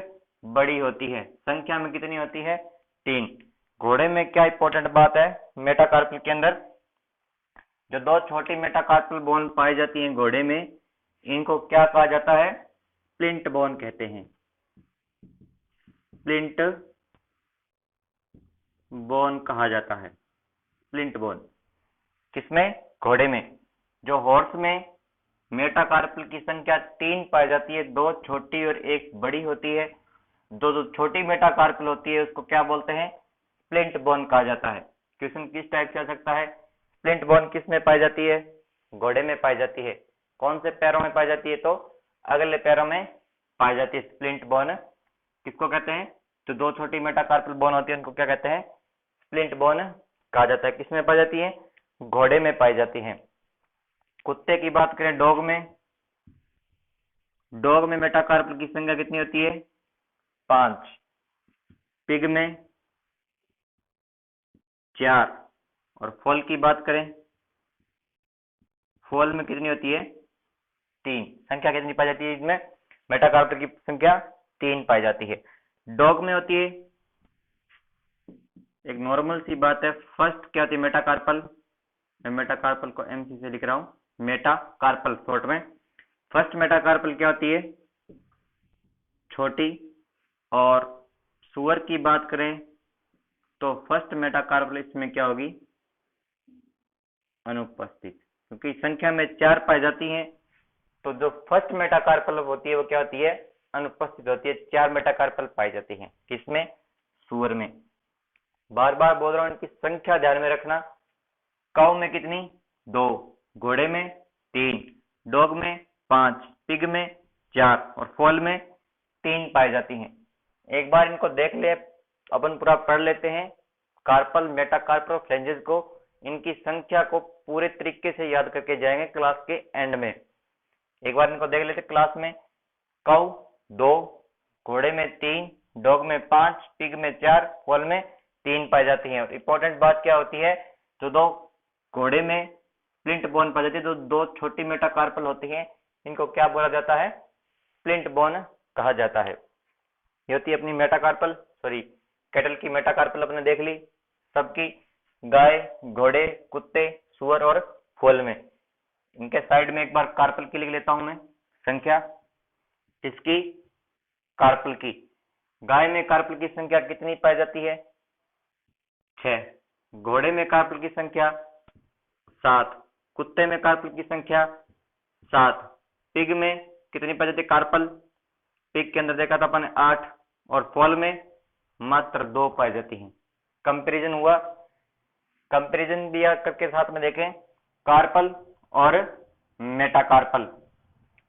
Speaker 1: बड़ी होती है। संख्या में कितनी होती है? 3। घोड़े में क्या इंपॉर्टेंट बात है मेटाकार्पल के अंदर? जो 2 छोटी मेटाकार्पल बोन पाई जाती हैं घोड़े में, इनको क्या कहा जाता है? स्प्लिंट बोन कहते हैं। स्प्लिंट बोन कहा जाता है। स्प्लिंट बोन किसमें? घोड़े में। जो हॉर्स में मेटाकार्पल की संख्या 3 पाई जाती है, 2 छोटी और एक बड़ी होती है। जो छोटी मेटाकार्पल होती है उसको क्या बोलते हैं? स्प्लिंट बोन कहा जाता है। क्वेश्चन किस टाइप से आ सकता है? स्प्लिंट बोन किस में पाई जाती है? घोड़े में पाई जाती है। कौन से पैरों में पाई जाती है? तो अगले पैरों में पाई जाती है स्प्लिंट बोन। किसको कहते हैं? जो 2 छोटी मेटाकार्पल बोन होती है उनको क्या कहते हैं? स्प्लिंट बोन कहा जाता है। किसमें पाई जाती है? घोड़े में पाई जाती है। कुत्ते की बात करें, डॉग में, डॉग में मेटाकार्पल की संख्या कितनी होती है? 5। पिग में 4। और फॉल की बात करें, फॉल में कितनी होती है? 3। संख्या कितनी पाई जाती है इसमें? मेटाकार्पल की संख्या 3 पाई जाती है। डॉग में होती है, एक नॉर्मल सी बात है, फर्स्ट क्या होती है मेटाकार्पल? मैं मेटाकार्पल को एमसी से लिख रहा हूं, मेटाकार्पल शॉर्ट में। फर्स्ट मेटाकार्पल क्या होती है? छोटी। और सुअर की बात करें तो फर्स्ट मेटाकार्पल इसमें क्या होगी? अनुपस्थित, क्योंकि संख्या में 4 पाई जाती हैं, तो जो फर्स्ट मेटाकार्पल होती है वो क्या होती है? अनुपस्थित होती है। 4 मेटाकार्पल पाई जाती हैं। किसमें? सुअर में। बार बार बोल रहा हूं, इनकी संख्या ध्यान में रखना। काऊ में कितनी? 2। घोड़े में 3। डॉग में 5। पिग में 4 और फॉल में 3 पाई जाती हैं। एक बार इनको देख ले, अपन पूरा पढ़ लेते हैं कार्पल, मेटाकार्पल और फ्लेंजेस को। इनकी संख्या को पूरे तरीके से याद करके जाएंगे क्लास के एंड में। एक बार इनको देख लेते क्लास में। काऊ 2, घोड़े में 3, डॉग में 5, पिग में 4, फॉल में 3 पाई जाती हैं। और इंपॉर्टेंट बात क्या होती है? जो 2 घोड़े में स्प्लिंट बोन पाई जाती है, जो 2 छोटी मेटाकार्पल होती हैं, इनको क्या बोला जाता है? स्प्लिंट बोन कहा जाता है। ये होती है अपनी मेटाकार्पल, सॉरी कैटल की मेटाकार्पल अपने देख ली सबकी। गाय, घोड़े, कुत्ते, सुअर और फॉल में। इनके साइड में एक बार कार्पल की लिख लेता हूं मैं संख्या। इसकी कार्पल की, गाय में कार्पल की संख्या कितनी पाई जाती है? 6। घोड़े में कार्पल की संख्या 7। कुत्ते में कार्पल की संख्या 7। पिग में कितनी पाई जाती है कार्पल? पिग के अंदर देखा था अपन 8। और फॉल में मात्र 2 पाई जाती हैं। कंपैरिजन हुआ, कंपैरिजन दिया करके साथ में देखें कार्पल और मेटाकार्पल।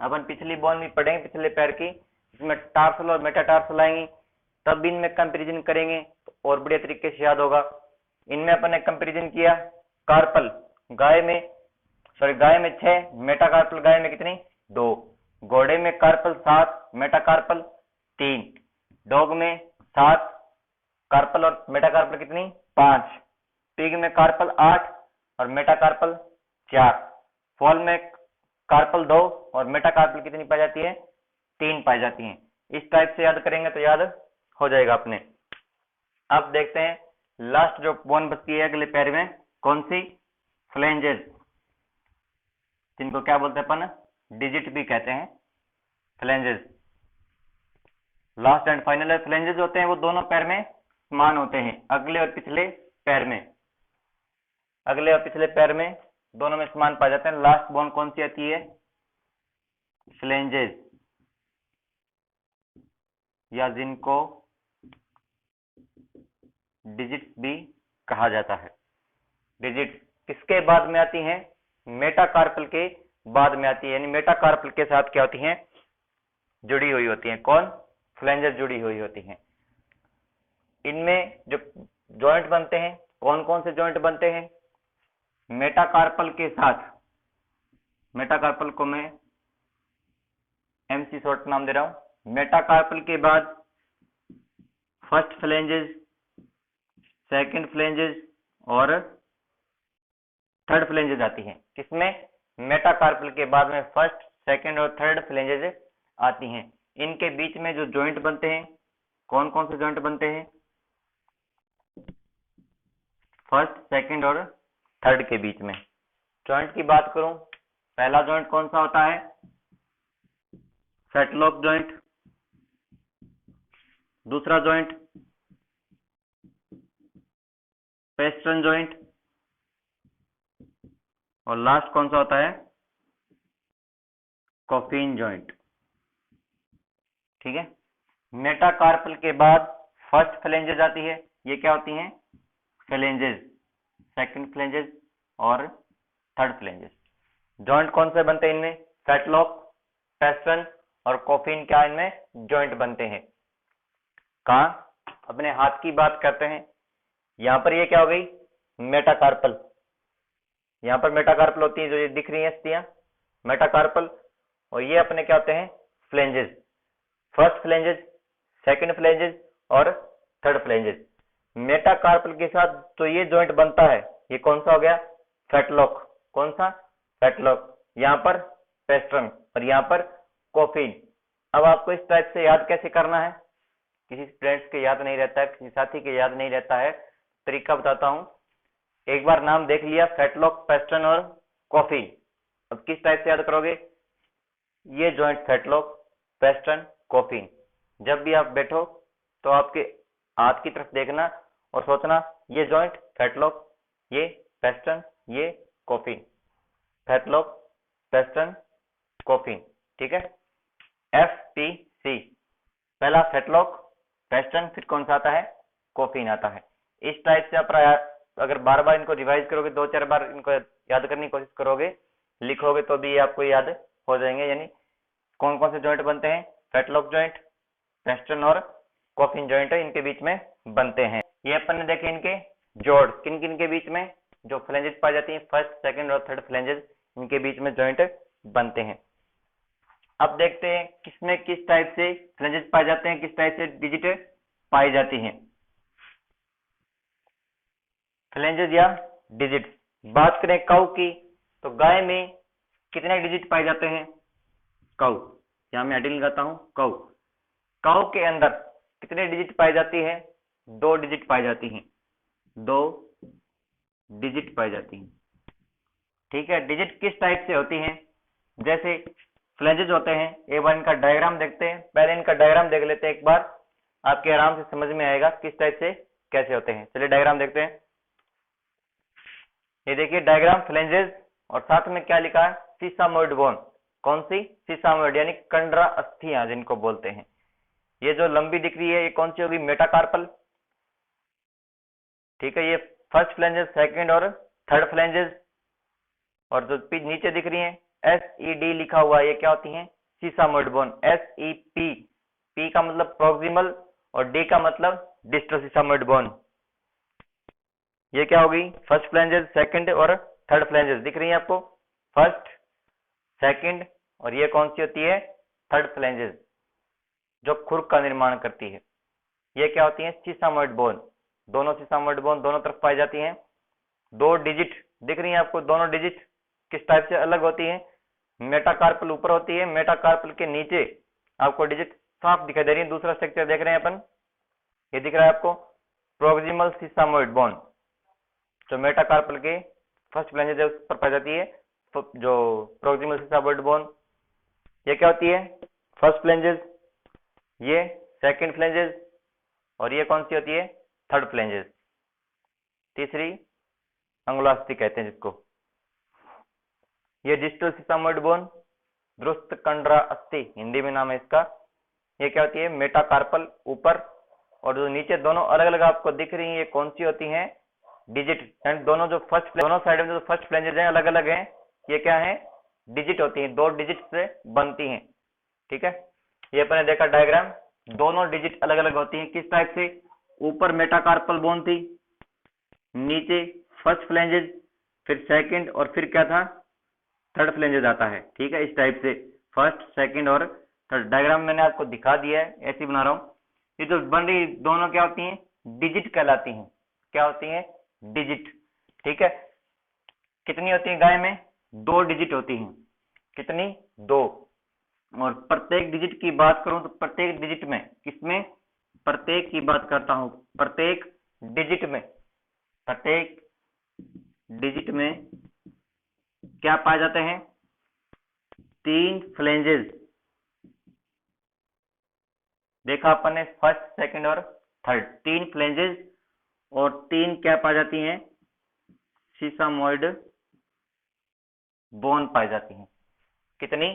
Speaker 1: अपन पिछली बोन भी पढ़ेंगे पिछले पैर की, इसमें टार्सल और मेटाटार्सल आएंगी। तब इनमें कंपैरिजन करेंगे तो और बढ़िया तरीके से याद होगा। इनमें अपन ने कंपैरिजन किया, कार्पल गाय में, सॉरी गाय में 6, मेटाकार्पल गाय में कितनी 2, घोड़े में कार्पल 7, मेटाकार्पल 3, डॉग में 7 कार्पल और मेटाकार्पल कितनी 5, पिग में कार्पल 8 और मेटाकार्पल 4, फॉल में कार्पल 2 और मेटाकार्पल कितनी पाई जाती है 3 पाई जाती है। इस टाइप से याद करेंगे तो याद हो जाएगा अपने। अब देखते हैं लास्ट जो बोन बचती है अगले पैर में कौन सी, फ्लेंजेस, जिनको क्या बोलते हैं अपन, डिजिट भी कहते हैं, फ्लेंजेस। लास्ट एंड फाइनल है, फ्लेंजेस होते हैं वो दोनों पैर में समान होते हैं, अगले और पिछले पैर में, अगले और पिछले पैर में दोनों में समान पाए जाते हैं। लास्ट बोन कौन सी आती है, फ्लेंजेस, या जिनको डिजिट भी कहा जाता है। डिजिट किसके बाद में आती हैं, मेटाकार्पल के बाद में आती है, यानी मेटाकार्पल के साथ क्या होती हैं, जुड़ी हुई होती हैं। कौन, फ्लेंजेस जुड़ी हुई होती हैं। इनमें जो जॉइंट बनते हैं, कौन कौन से जॉइंट बनते हैं, मेटाकार्पल के साथ, मेटाकार्पल को मैं एमसी शॉर्ट नाम दे रहा हूं, मेटाकार्पल के बाद फर्स्ट फ्लेंजेस, सेकंड फ्लेंजेस और थर्ड फ्लेंजेस आती हैं। किसमें, मेटाकार्पल के बाद में फर्स्ट, सेकंड और थर्ड फ्लेंजेस आती हैं। इनके बीच में जो जॉइंट बनते हैं, कौन कौन से जॉइंट बनते हैं, फर्स्ट, सेकंड और थर्ड के बीच में। जॉइंट की बात करूं, पहला जॉइंट कौन सा होता है, फेटलॉक जॉइंट, दूसरा जॉइंट पेस्टन जॉइंट, और लास्ट कौन सा होता है, कॉफिन जॉइंट। ठीक है, मेटाकार्पल के बाद फर्स्ट फ्लेंजेस आती है, ये क्या होती हैं, फ्लेंजेस, सेकंड फ्लेंजेस और थर्ड फ्लेंजेस। जॉइंट कौन से बनते हैं इनमें, फेटलॉक, पेस्टन और कॉफिन, क्या इनमें जॉइंट बनते हैं। कहा, अपने हाथ की बात करते हैं, यहां पर ये क्या हो गई, मेटाकार्पल, यहां पर मेटाकार्पल होती है, जो ये दिख रही है स्थितियां, मेटाकार्पल, और ये अपने क्या होते हैं, flanges, first flanges, second flanges और थर्ड फ्लेंजेस। मेटाकार्पल के साथ तो ये जॉइंट बनता है, ये कौन सा हो गया, फेटलॉक, कौन सा, फेटलॉक, यहां पर पेस्टन और यहां पर कॉफिन। अब आपको इस टाइप से याद कैसे करना है, किसी फ्रेंड्स के याद नहीं रहता है, किसी साथी के याद नहीं रहता है, तरीका बताता हूं। एक बार नाम देख लिया, फेटलॉक, पेस्टन और कॉफिन, अब किस टाइप से याद करोगे, ये जॉइंट फेटलॉक, पेस्टन, कॉफिन। जब भी आप बैठो तो आपके हाथ की तरफ देखना और सोचना, ये जॉइंट फेटलॉक, ये पेस्टन, ये कॉफिन, फेटलॉक, पेस्टन, कॉफिन। ठीक है, FPC, पहला फेटलॉक, पेस्टन, फिर कौन सा आता है, कॉफिन आता है। इस टाइप से आप अगर बार बार इनको रिवाइज करोगे, 2-4 बार इनको याद करने की कोशिश करोगे, लिखोगे तो भी ये आपको याद हो जाएंगे। यानी कौन कौन से जॉइंट बनते हैं, फेटलॉक जॉइंट, पेस्टन और कॉफिन जॉइंट इनके बीच में बनते हैं। ये अपन ने देखे इनके जोड़, किन किन के बीच में, जो फ्लेंजेस पाई जाती हैं, फर्स्ट, सेकंड और थर्ड फ्लेंजेस, इनके बीच में जॉइंट बनते हैं। अब देखते हैं किसमें किस टाइप से फ्लेंजेस पाए जाते हैं, किस टाइप से डिजिट पाई जाती हैं, फ्लेंजेस या डिजिट। बात करें काउ की, तो गाय में कितने डिजिट पाए जाते हैं, काउ, यहां मैं एडिल लगाता हूं, काउ, काउ के अंदर कितने डिजिट पाई जाती है, 2 डिजिट पाई जाती हैं, 2 डिजिट पाई जाती हैं। ठीक है, डिजिट किस टाइप से होती हैं, जैसे फ्लेंजेस होते हैं, एक बार इनका डायग्राम देखते हैं, पहले इनका डायग्राम देख लेते हैं एक बार, आपके आराम से समझ में आएगा किस टाइप से कैसे होते हैं। चलिए डायग्राम देखते हैं। ये देखिए डायग्राम फ्लेंजेस, और साथ में क्या लिखा है, सीसामोइड बोन, कौन सी, सीसामोइड, यानी कंडरा अस्थियां जिनको बोलते हैं। ये जो लंबी दिख रही है ये कौन सी होगी, मेटाकार्पल। ठीक है, ये फर्स्ट फ्लेंजेस, सेकंड और थर्ड फ्लेंजेस, और जो नीचे दिख रही है SED लिखा हुआ, ये क्या होती हैं, सीसामोइड बोन, SEP, P का मतलब प्रोक्सिमल और डी का मतलब डिस्टल सीसामोइड बोन। ये क्या होगी? फर्स्ट फ्लैंजेस, सेकंड और थर्ड फ्लैंजेस दिख रही है आपको, फर्स्ट, सेकंड, और ये कौन सी होती है? थर्ड फ्लैंजेस, जो खुर का निर्माण करती है। ये क्या होती है? सीसामोइड बोन। दोनों सीसामोइड बोन दोनों तरफ पाई जाती हैं। दो डिजिट दिख रही है आपको, दोनों डिजिट किस टाइप से अलग होती है? मेटाकार्पल ऊपर होती है, मेटाकार्पल के नीचे आपको डिजिट साफ दिखाई दे रही है। दूसरा स्ट्रक्चर देख रहे हैं अपन, ये दिख रहा है आपको प्रोक्सिमल सीसामोइड बोन, जो मेटाकार्पल के फर्स्ट फ्लैंजेस पर पाई जाती है। तो जो प्रोक्सिमल सीसामोइड बोन, ये क्या होती है? फर्स्ट फ्लैंजेस, ये सेकंड फ्लैंजेस, और ये कौन सी होती है? Third flanges. तीसरी अंगुलास्थि कहते हैं जिसको। ये डिस्टल सीसामोइड बोन, दुरुस्त कंडरा अस्थि हिंदी में नाम है इसका। ये क्या होती है? मेटाकार्पल ऊपर, और जो नीचे दोनों अलग अलग आपको दिख रही है, ये कौन सी होती हैं? डिजिट। एंड दोनों जो फर्स्ट, दोनों साइड में जो फर्स्ट फ्लैंजेस हैं अलग अलग हैं, ये क्या है? डिजिट होती हैं, दो डिजिट से बनती हैं। ठीक है, ये अपने देखा डायग्राम, दोनों डिजिट अलग अलग होती हैं। किस टाइप से? ऊपर मेटाकार्पल बोन थी, नीचे फर्स्ट फ्लैंजेस, फिर सेकंड, और फिर क्या था? थर्ड फ्लैंजेस आता है। ठीक है, इस टाइप से फर्स्ट, सेकंड और थर्ड। डायग्राम मैंने आपको दिखा दिया है, ऐसे ही बना रहा हूं। ये जो बन रही दोनों क्या होती हैं? डिजिट कहलाती हैं। क्या होती हैं? डिजिट। ठीक है, कितनी होती है गाय में? दो डिजिट होती हैं। कितनी? दो। और प्रत्येक डिजिट की बात करूं तो प्रत्येक डिजिट में, किसमें? प्रत्येक की बात करता हूं, प्रत्येक डिजिट में, प्रत्येक डिजिट में क्या पाए जाते हैं? तीन फ्लैंजेस। देखा अपन ने, फर्स्ट, सेकंड और थर्ड, तीन फ्लैंजेस, और तीन क्या पाई जाती हैं? सीसामोइड बोन पाई जाती हैं। कितनी?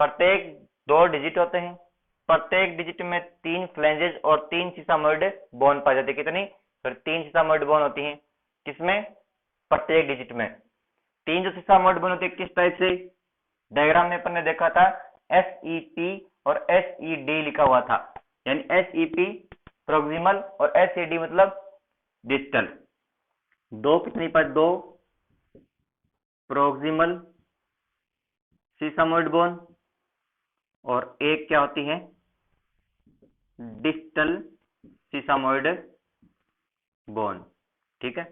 Speaker 1: प्रत्येक दो डिजिट होते हैं, प्रत्येक डिजिट में तीन फ्लैंजेस और तीन सीसामोइड बोन पाई जाती है। कितनी? फिर तीन सीसामोइड बोन होती हैं। किसमें? प्रत्येक डिजिट में। तीन जो सीसामोइड बोन होती है किस टाइप से? डायग्राम में अपन ने देखा था SEP और SED लिखा हुआ था, यानी SEP प्रोक्सिमल और SED मतलब डिस्टल। दो कितनी पर? दो प्रोक्सिमल सीसामोइड बोन, और एक क्या होती है? Distal sesamoid bone. ठीक है,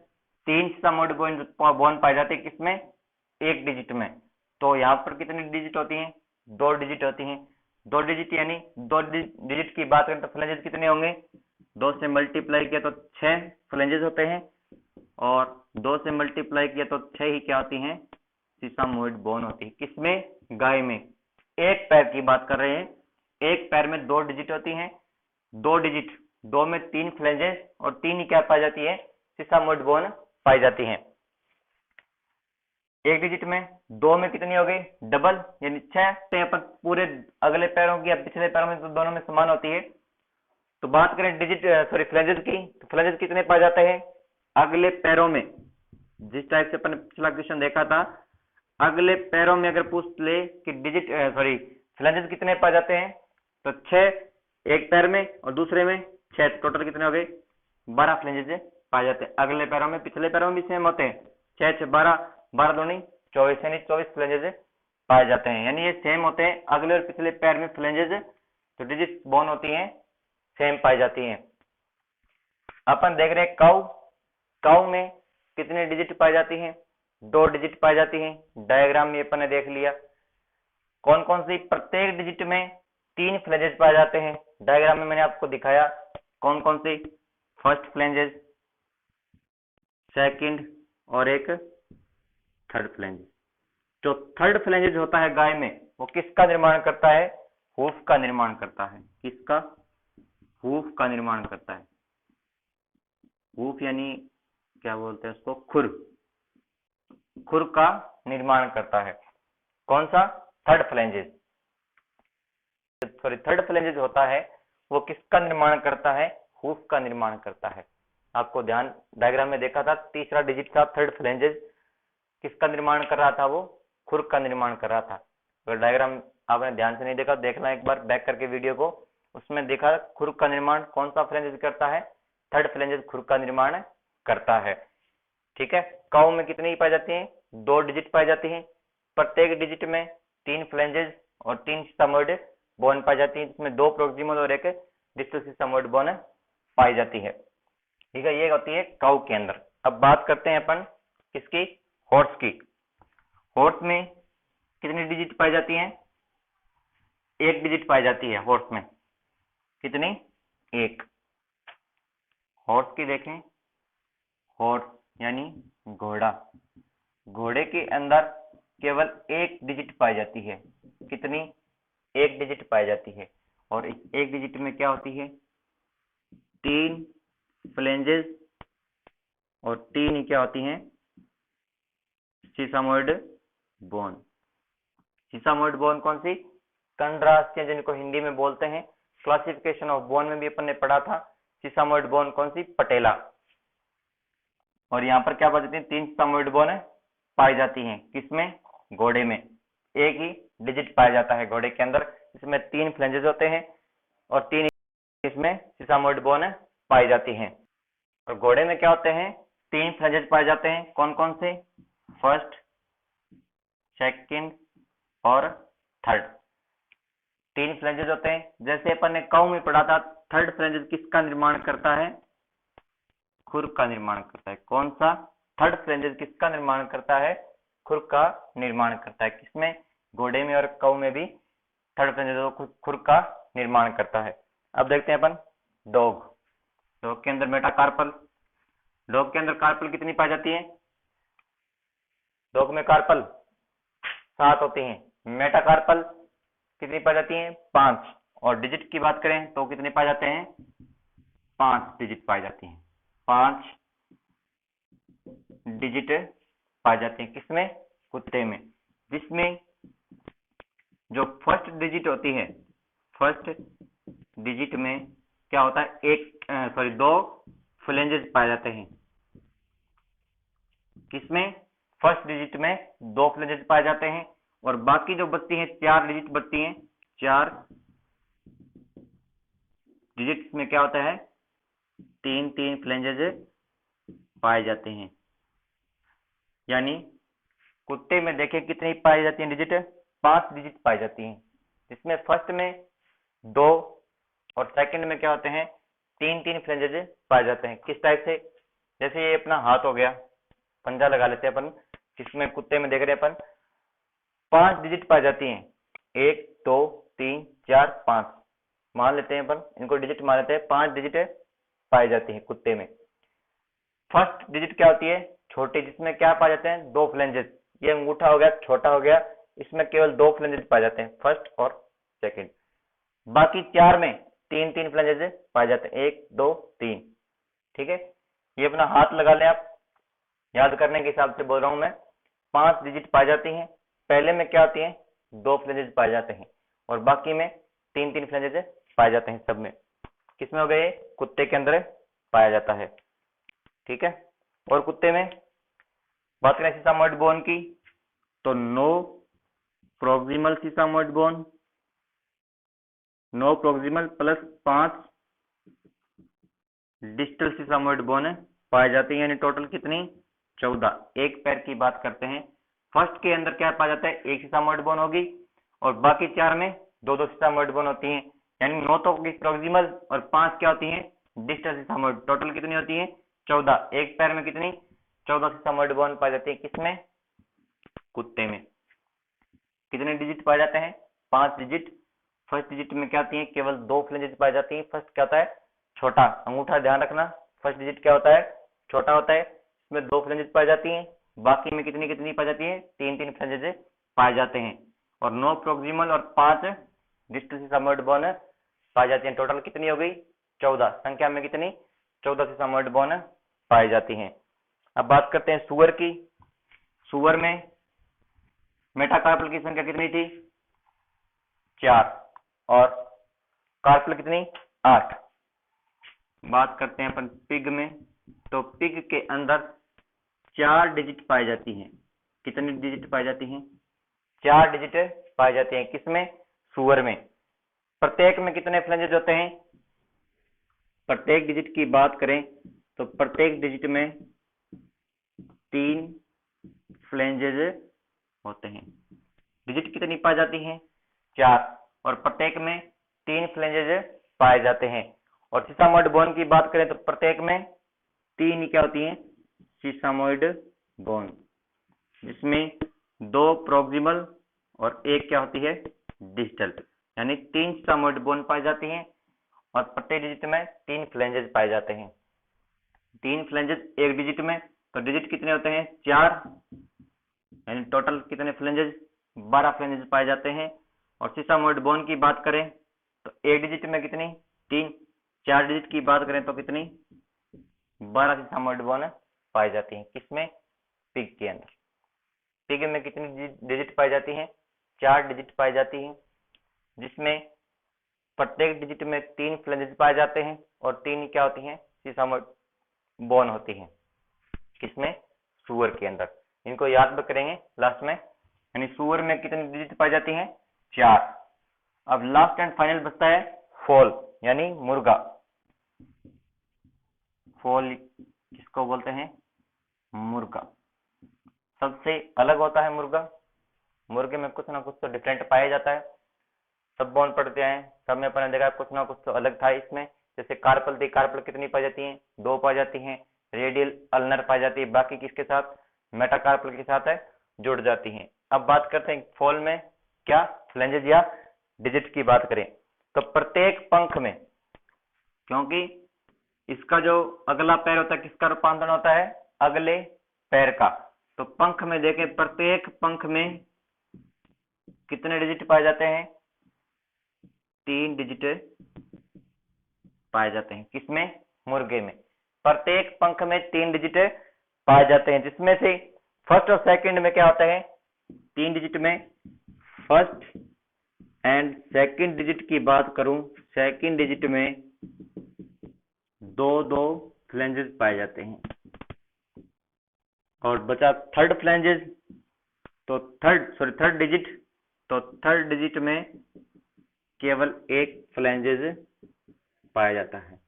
Speaker 1: तीन सीसामोइड बोन पाए जाते हैं किसमें? एक डिजिट में। तो यहाँ पर कितनी डिजिट होती हैं? दो डिजिट होती हैं। दो डिजिट यानी दो डिजिट की बात करें तो फ्लैंजेस कितने होंगे? दो से मल्टीप्लाई किया तो 6 फ्लैंजेस होते हैं, और दो से मल्टीप्लाई किया तो 6 ही क्या होती हैं? सीसामोइड बोन होती है। किसमें? गाय में। एक पैर की बात कर रहे हैं, एक पैर में दो डिजिट होती हैं, दो डिजिट, दो में तीन फ्लैंजेस और तीन ही क्या पाई जाती है? सीसामोइड बोन पाई जाती हैं। एक डिजिट में, दो में कितनी हो गई? डबल, यानी 6। पर पूरे अगले पैरों की या पिछले पैरों में तो दोनों में समान होती है। तो बात करें डिजिट सॉरी फ्लैंजेस की, तो फ्लैंजेस कितने पाए जाते हैं? अगले पैरों में, जिस टाइप से अपन पिछला क्वेश्चन देखा था, अगले पैरों में अगर पूछ ले कि डिजिट सॉरी फ्लैंजेस कितने पाए जाते हैं, तो 6 एक पैर में और दूसरे में 6, टोटल कितने हो गए? 12 फ्लैंजेस पाए जाते हैं अगले पैरों में। पिछले पैरों में भी सेम होते हैं, 6 6 12, 12 दूनी 24, यानी 24 फ्लैंजेस पाए जाते हैं। यानी ये सेम होते हैं अगले और पिछले पैर में फ्लैंजेस, तो डिजिट बोन होती हैं सेम पाई जाती हैं। अपन देख रहे हैं काऊ, काऊ में कितने डिजिट पाई जाती हैं? दो डिजिट पाई जाती हैं। डायग्राम में अपन ने देख लिया कौन कौन सी, प्रत्येक डिजिट में तीन फ्लैंजेस पाए जाते हैं। डायग्राम में मैंने आपको दिखाया कौन कौन सी, फर्स्ट फ्लैंजेस, सेकंड और एक थर्ड फ्लैंजेस। जो थर्ड फ्लैंजेस होता है गाय में, वो किसका निर्माण करता है? हूफ का निर्माण करता है। किसका? हूफ का निर्माण करता है। हूफ यानी क्या बोलते हैं उसको? खुर। खुर का निर्माण करता है। कौन सा? Third flanges. Sorry, third flanges होता है वो किसका निर्माण करता है? हूफ का निर्माण करता है। आपको ध्यान, डायग्राम में देखा था तीसरा डिजिट था थर्ड फ्लैंजेस, किसका निर्माण कर रहा था? वो खुर का निर्माण कर रहा था। अगर डायग्राम आपने ध्यान से नहीं देखा, देखना एक बार बैक करके वीडियो को, उसमें देखा खुर का निर्माण कौन सा फ्लेंजेस करता है, थर्ड फ्लेंजेस खुर का निर्माण करता है। ठीक है, काऊ में कितनी पाई जाती है, 2 डिजिट पाई जाती है, प्रत्येक डिजिट में 3 फ्लेंजेस और 3 सीसामोइड बोन पाई जाती है, जिसमें 2 प्रोक्सिमल और एक डिस्टल सीसामोइड बोन पाई जाती है। ठीक है, ये होती है काऊ के अंदर। अब बात करते हैं अपन किसकी, हॉर्स की। हॉर्स में कितनी डिजिट पाई जाती है, 1 डिजिट पाई जाती है हॉर्स में, कितनी, 1। हॉर्स की देखें, हॉर्स यानी घोड़ा, घोड़े के अंदर केवल 1 डिजिट पाई जाती है, कितनी, 1 डिजिट पाई जाती है। और इस 1 डिजिट में क्या होती है, 3 फ्लेंजेस और 3 क्या होती हैं, सीसामोइड बोन। सीसामोइड बोन कौन सी, कंडरास्तियां जिनको हिंदी में बोलते हैं। क्लासिफिकेशन ऑफ बोन में भी अपन ने पढ़ा था, सीसामोइड बोन कौन सी, पटेला। और यहाँ पर क्या पाई जाती है, 3 सीसामोइड बोन पाई जाती हैं, किसमें, घोड़े में। 1 ही डिजिट पाया जाता है घोड़े के अंदर, इसमें 3 फ्लेंजेस होते हैं और 3 इसमें सीसामोइड बोन पाई जाती हैं। और घोड़े में क्या होते हैं, 3 फ्लेंजेस पाए जाते हैं, कौन कौन से, फर्स्ट, सेकंड और थर्ड। 3 फ्लेंजेस होते हैं। जैसे अपन ने काऊ में पढ़ा था, थर्ड फ्लेंजेस किसका निर्माण करता है, खुर का निर्माण करता है। कौन सा, थर्ड फ्लेंजेस किसका निर्माण करता है, खुर का निर्माण करता है। किसमें, घोड़े में और काऊ में भी थर्ड फ्लेंजेस खुर का निर्माण करता है। अब देखते हैं अपन डॉग। डॉग के अंदर मेटाकार्पल, डॉग के अंदर कार्पल कितनी पाई जाती है, डॉग में कार्पल 7 होती हैं, मेटाकार्पल कितनी पाई जाती है, 5। और डिजिट की बात करें तो कितने पाए जाते हैं, 5 डिजिट पाई जाती हैं, 5 डिजिट पाई जाती हैं, किसमें, कुत्ते में। जिसमें जो फर्स्ट डिजिट होती है, फर्स्ट डिजिट में क्या होता है, 2 फ्लेंजेस पाए जाते हैं, किसमें, फर्स्ट डिजिट में 2 फ्लेंजेस पाए जाते हैं। और बाकी जो बचती हैं 4 डिजिट बचती हैं, 4 डिजिट में क्या होता है, 3 फ्लेंजेस पाए जाते हैं। यानी कुत्ते में देखें कितनी पाई जाती है डिजिट, 5 डिजिट पाई जाती हैं, जिसमें फर्स्ट में 2 और सेकंड में क्या होते हैं, 3 फ्लेंजेस पाए जाते हैं। किस टाइप से, जैसे ये अपना हाथ हो गया, पंजा लगा लेते हैं अपन, जिसमें कुत्ते में देख रहे हैं अपन 5 डिजिट पाई जाती हैं, 1 2 3 4 5 मान लेते हैं अपन, इनको डिजिट मान लेते हैं, 5 डिजिट पाई जाती है कुत्ते में। फर्स्ट डिजिट क्या होती है, छोटी, जिसमें क्या पाए जाते हैं, 2 फ्लेंजेस। ये अंगूठा हो गया, छोटा हो गया, इसमें केवल 2 फ्लेंजेस पाए जाते हैं, फर्स्ट और सेकंड। बाकी 4 में 3 फ्लेंजेस पाए जाते हैं, 1 2 3। ठीक है, ये अपना हाथ लगा लें आप, याद करने के हिसाब से बोल रहा हूं मैं। 5 डिजिट पाई जाती हैं, पहले में क्या होती है, 2 फ्लेंजेस पाए जाते हैं और बाकी में 3 फ्लेंजेस पाए जाते हैं। सब में किसमें हो गए, कुत्ते के अंदर पाया जाता है। ठीक है, और कुत्ते में बात करें सीसामोइड बोन की, तो 9 proximal sesamoid bone, 9 proximal plus 5 distal sesamoid bone पाए जाती है, यानी टोटल कितनी, 14। एक पैर की बात करते हैं, फर्स्ट के अंदर क्या पाया जाता है, 1 सीसामोइड बोन होगी और बाकी 4 में 2 सीसामोइड बोन होती हैं, यानी 9 तो प्रोक्सिमल और 5 क्या होती हैं, डिस्टल सीसामोइड। टोटल कितनी होती है, 14। एक पैर में कितनी, 14 सीसामोइड बोन पाई जाती है, किसमें, कुत्ते में। कितने डिजिट पाए जाते हैं, 5 डिजिट। फर्स्ट डिजिट में क्या आती है, केवल 2 फ्लेंजेस पाई जाती है। फर्स्ट क्या होता है, छोटा, अंगूठा ध्यान रखना, फर्स्ट डिजिट क्या होता है, छोटा होता है, इसमें 2 फ्लेंजेस पाई जाती हैं। बाकी में कितनी पाई जाती है, 3 फ्लेंजेस पाए जाते हैं। और 9 प्रोक्सिमल और 5 डिस्टल सीसामोइड बोन पाई जाती है। टोटल कितनी हो गई, 14। संख्या में कितनी, 14 सीसामोइड बोन पाई जाती हैं। अब बात करते हैं सुअर की। सुअर में मेटाकार्पल की संख्या कितनी थी, 4 और कार्पल कितनी, 8। बात करते हैं अपन पिग में, तो पिग के अंदर 4 डिजिट पाई जाती हैं। कितनी डिजिट पाई जाती हैं, 4 डिजिट पाई जाती हैं, किसमें, सुअर में। प्रत्येक में कितने फ्लेंजेस होते हैं? प्रत्येक डिजिट की बात करें तो प्रत्येक डिजिट में 3 फ्लेंजेस होते हैं। डिजिट कितनी पाई जाती हैं? 4, और प्रत्येक में 3 फ्लेंजेस पाए जाते हैं। और सीसामोइड बोन की बात करें तो प्रत्येक में 3 क्या होती हैं? सीसामोइड बोन, जिसमें 2 प्रोक्सिमल और 1 क्या होती है? डिस्टल, यानी 3 सीसामोइड बोन पाई जाती हैं और प्रत्येक डिजिट में 3 फ्लेंजेस पाए जाते हैं। 3 फ्लेंजेस एक डिजिट में, तो डिजिट कितने होते हैं? 4, यानी टोटल कितने फ्लेंजेस? 12 फ्लेंजेस पाए जाते हैं। और सीसामोइड बोन की बात करें तो एक डिजिट में कितनी? 3। 4 डिजिट की बात करें तो कितनी? 12 सीसामोइड बोन पाई जाती हैं। किसमें? पिग के अंदर। पिग में कितनी डिजिट पाई जाती हैं? 4 डिजिट पाई जाती हैं, जिसमें प्रत्येक डिजिट में 3 फ्लेंजेस पाए जाते हैं और 3 क्या होती हैं? सीसामोइड बोन होती हैं। किसमें? सुअर के अंदर। इनको याद भी करेंगे लास्ट में। यानी सुअर में कितनी डिजिट पाई जाती हैं? 4। अब लास्ट एंड फाइनल बचता है फोल, यानी मुर्गा। फोल किसको बोलते हैं? मुर्गा। सबसे अलग होता है मुर्गा। मुर्गे में कुछ ना कुछ तो डिफरेंट पाया जाता है। सब बोन पढ़ते हैं, सब में अपन ने देखा कुछ ना कुछ तो अलग था इसमें। जैसे कार्पल थी, कार्पल कितनी पाई जाती है? 2 पाई जाती हैं। रेडियल अल्नर पाई जाती है, बाकी किसके साथ? मेटाकार्पल के साथ है, जुड़ जाती हैं। अब बात करते हैं फोल में क्या फ्लेंजेस या डिजिट की बात करें तो प्रत्येक पंख में, क्योंकि इसका जो अगला पैर होता है किसका रूपांतरण होता है? अगले पैर का। तो पंख में देखें, प्रत्येक पंख में कितने डिजिट पाए जाते हैं? 3 डिजिट पाए जाते हैं। किसमें? मुर्गे में। प्रत्येक पंख में 3 डिजिट पाए जाते हैं, जिसमें से फर्स्ट और सेकंड में क्या होता है? 3 डिजिट में फर्स्ट एंड सेकंड डिजिट की बात करूं, सेकंड डिजिट में 2 फ्लेंजेस पाए जाते हैं। और बचा थर्ड फ्लेंजेस, तो थर्ड डिजिट, तो थर्ड डिजिट में केवल 1 फ्लेंजेस पाया जाता है।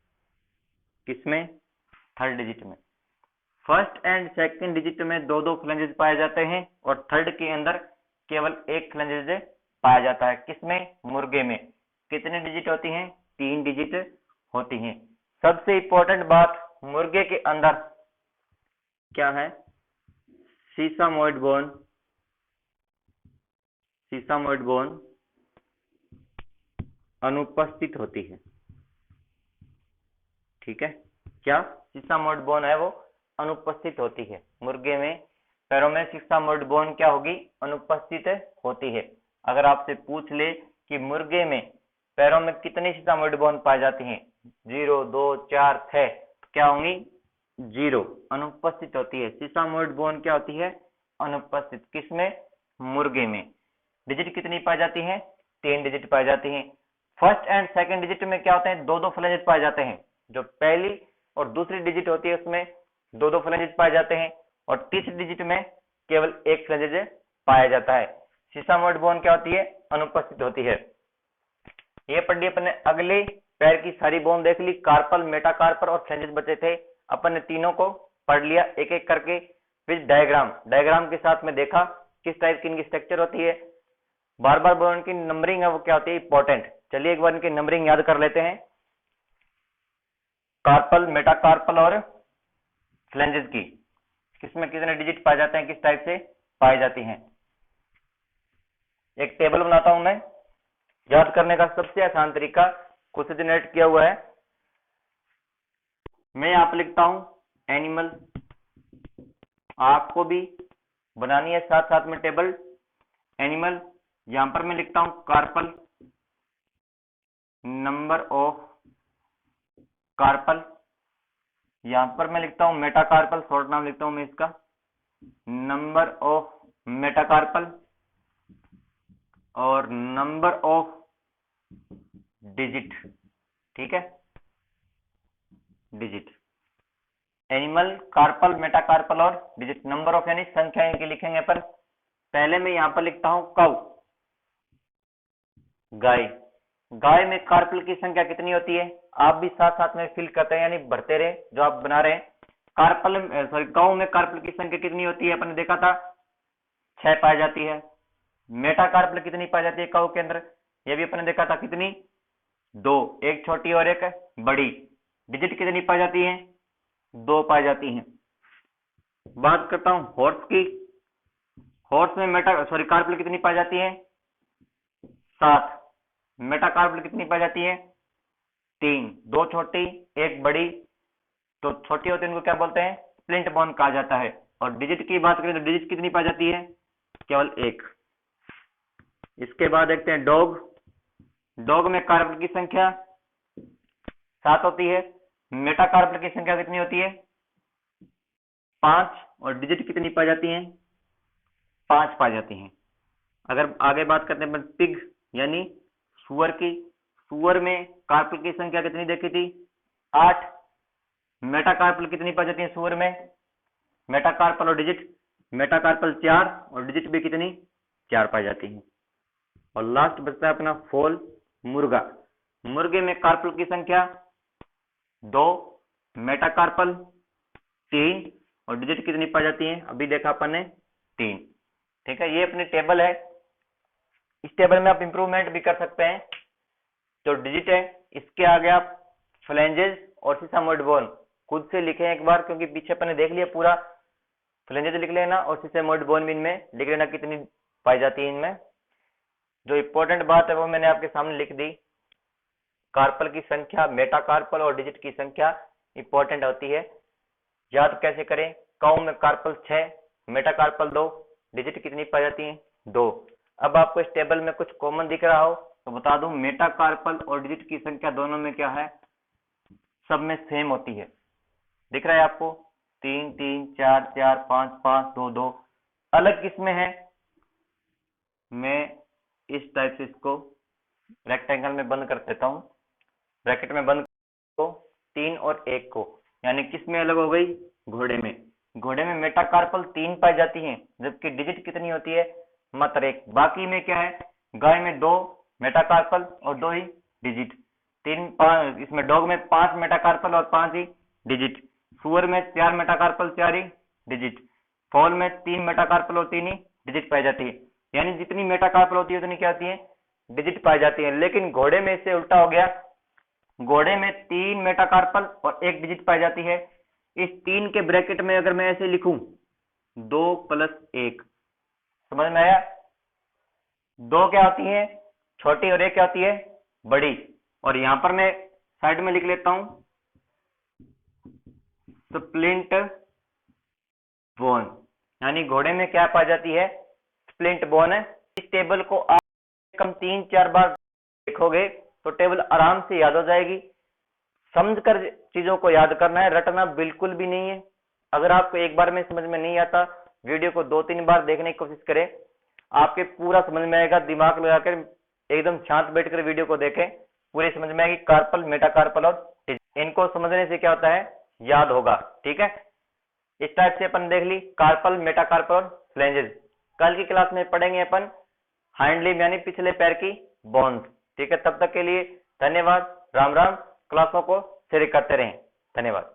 Speaker 1: किसमें? थर्ड डिजिट में। फर्स्ट एंड सेकंड डिजिट में 2 फ्लेंजेस पाए जाते हैं और थर्ड के अंदर केवल 1 फ्लेंजेस पाया जाता है। किसमें? मुर्गे में। कितने डिजिट होती हैं? 3 डिजिट होती हैं। सबसे इंपॉर्टेंट बात, मुर्गे के अंदर क्या है? सीसामोइड बोन। सीसामोइड बोन अनुपस्थित होती है। ठीक है, क्या सीसामोइड बोन है वो अनुपस्थित होती है। मुर्गे में पैरों में सीसामोइड बोन क्या होगी? अनुपस्थित होती है। अगर आपसे पूछ ले कि मुर्गे में पैरों में कितनी सीसामोइड बोन पाई जाती हैं? 0, 2, 4, 6, क्या होंगी? 0, अनुपस्थित होती है। सीसामोइड बोन क्या होती है? अनुपस्थित। किसमें? मुर्गे में। डिजिट कितनी पाई जाती है? 3 डिजिट पाई जाती हैं। फर्स्ट एंड सेकंड डिजिट में क्या होते हैं? 2 फ्लेंजेस पाए जाते हैं। जो पहली और दूसरी डिजिट होती है उसमें 2 फ्लेंजेस पाए जाते हैं और तीसरी डिजिट में केवल 1 फ्लेंजेस पाया जाता है। सीसामोइड बोन क्या होती है? अनुपस्थित होती है। ये पढ़ ली अपन ने। अगले पैर की सारी बोन देख ली, कार्पल, मेटाकार्पल और फ्लेंजेस बचे थे। अपन ने तीनों को पढ़ लिया एक एक करके। फिर डायग्राम के साथ में देखा किस टाइप की इनकी स्ट्रक्चर होती है। बार बार बोन की नंबरिंग है वो क्या होती है? इंपॉर्टेंट। चलिए एक बार इनकी नंबरिंग याद कर लेते हैं, कार्पल, मेटाकार्पल और फ्लेंजेस की। किसमें कितने डिजिट पाए जाते हैं, किस टाइप से पाई जाती हैं। एक टेबल बनाता हूं मैं। याद करने का सबसे आसान तरीका खुद से जनरेट किया हुआ है। मैं यहां पर लिखता हूं एनिमल, आपको भी बनानी है साथ साथ में टेबल। एनिमल, यहां पर मैं लिखता हूं कार्पल, नंबर ऑफ कार्पल। यहां पर मैं लिखता हूं मेटाकार्पल, शॉर्ट नाम लिखता हूं मैं इसका, नंबर ऑफ मेटाकार्पल और नंबर ऑफ डिजिट। ठीक है, डिजिट। एनिमल, कार्पल, मेटाकार्पल और डिजिट। नंबर ऑफ यानी संख्या इनकी लिखेंगे अपन। पहले मैं यहां पर लिखता हूं काउ, गाय। गाय में कार्पल की संख्या कितनी होती है? आप भी साथ साथ में फिल करते हैं, यानी भरते रहे जो आप बना रहे हैं। कार्पल सॉरी गौ में कार्पल की संख्या कितनी होती है? अपने देखा था 6 पाई जाती है। मेटाकार्पल कितनी पाई जाती है गौ के अंदर? ये भी अपने देखा था कितनी? 2, एक छोटी और एक बड़ी। डिजिट कितनी पाई जाती है? 2 पाई जाती है। बात करता हूं हॉर्स की। हॉर्स में कार्पल कितनी पाई जाती है? 7। मेटाकार्पल कितनी पाई जाती है? 3, 2 छोटी एक बड़ी। तो छोटी होती है उनको क्या बोलते हैं? स्प्लिंट बोन कहा जाता है। और डिजिट की बात करें तो डिजिट कितनी पाई जाती है? केवल 1। इसके बाद देखते हैं डॉग। डॉग में कार्पल की संख्या 7 होती है। मेटाकार्पल की संख्या कितनी होती है? 5। और डिजिट कितनी पाई जाती है? 5 पाई जाती हैं। अगर आगे बात करते हैं पिग यानी सुअर की। सुअर में कार्पल की संख्या कितनी देखी थी? 8। मेटाकार्पल कितनी पाई जाती है सुअर में? मेटाकार्पल और डिजिट, मेटाकार्पल 4 और डिजिट भी कितनी? 4 पाई जाती है। और लास्ट बचता है अपना फोल, मुर्गा। मुर्गे में कार्पल की संख्या 2, मेटाकार्पल 3 और डिजिट कितनी पाई जाती है? अभी देखा अपन ने 3। ठीक है, ये अपनी टेबल है। इस टेबल में आप इंप्रूवमेंट भी कर सकते हैं। जो डिजिट है इसके आगे आप फ्लैंजेस और सिसामोइड बोन खुद से लिखें एक बार, क्योंकि पीछे अपन ने देख लिया पूरा। फ्लैंजेस लिख लेना और सिसामोइड बोन भी इनमें लिख लेना कितनी पाई जाती है इनमें। जो इंपॉर्टेंट बात है वो मैंने आपके सामने लिख दी। कार्पल की संख्या, मेटाकार्पल और डिजिट की संख्या इंपॉर्टेंट होती है। याद कैसे करें? काउ में कार्पल 6, मेटाकार्पल 2, डिजिट कितनी पाई जाती है? 2। अब आपको इस टेबल में कुछ कॉमन दिख रहा हो तो बता दूं, मेटाकार्पल और डिजिट की संख्या दोनों में क्या है? सब में सेम होती है। दिख रहा है आपको? 3 3 4 4 5 5 2 2। अलग किसमें है? मैं इस टाइप से इसको रेक्टेंगल में बंद कर देता हूं, ब्रैकेट में बंद को 3 और 1 को, यानी किस में अलग हो गई? घोड़े में। घोड़े में मेटाकार्पल 3 पाई जाती है, जबकि डिजिट कितनी होती है? मात्र 1। बाकी में क्या है? गाय में 2 मेटाकार्पल और 2 ही डिजिट। 3 5, इसमें डॉग में 5 मेटाकार्पल और 5 ही डिजिट। सुअर में 4 मेटाकार्पल 4 ही डिजिट। फॉल में 3 मेटाकार्पल और 3 ही डिजिट पाई जाती है। यानी जितनी मेटाकार्पल होती है उतनी क्या होती है? डिजिट पाई जाती है। लेकिन घोड़े में इससे उल्टा हो गया। घोड़े में 3 मेटाकार्पल और 1 डिजिट पाई जाती है। इस 3 के ब्रैकेट में अगर मैं ऐसे लिखूं 2 + 1, समझ में आया? 2 क्या होती है? छोटी और 1 क्या होती है? बड़ी। और यहां पर मैं साइड में लिख लेता हूं स्प्लिंट बोन, यानी घोड़े में क्या पाई जाती है? स्प्लिंट बोन है। इस टेबल को आप कम 3-4 बार देखोगे तो टेबल आराम से याद हो जाएगी। समझकर चीजों को याद करना है, रटना बिल्कुल भी नहीं है। अगर आपको एक बार में समझ में नहीं आता, वीडियो को 2-3 बार देखने की कोशिश करें, आपके पूरा समझ में आएगा। दिमाग लगाकर एकदम शांत बैठकर वीडियो को देखें, पूरे समझ में आएगी। कार्पल, मेटाकार्पल और डिजिट, इनको समझने से क्या होता है? याद होगा। ठीक है, इस टाइप से अपन देख ली कार्पल, मेटाकार्पल और फ्लैंजेस। कल की क्लास में पढ़ेंगे अपन हाइंड लिम्ब यानी पिछले पैर की बोन्स। ठीक है, तब तक के लिए धन्यवाद। राम राम। क्लासों को शेयर करते रहें। धन्यवाद।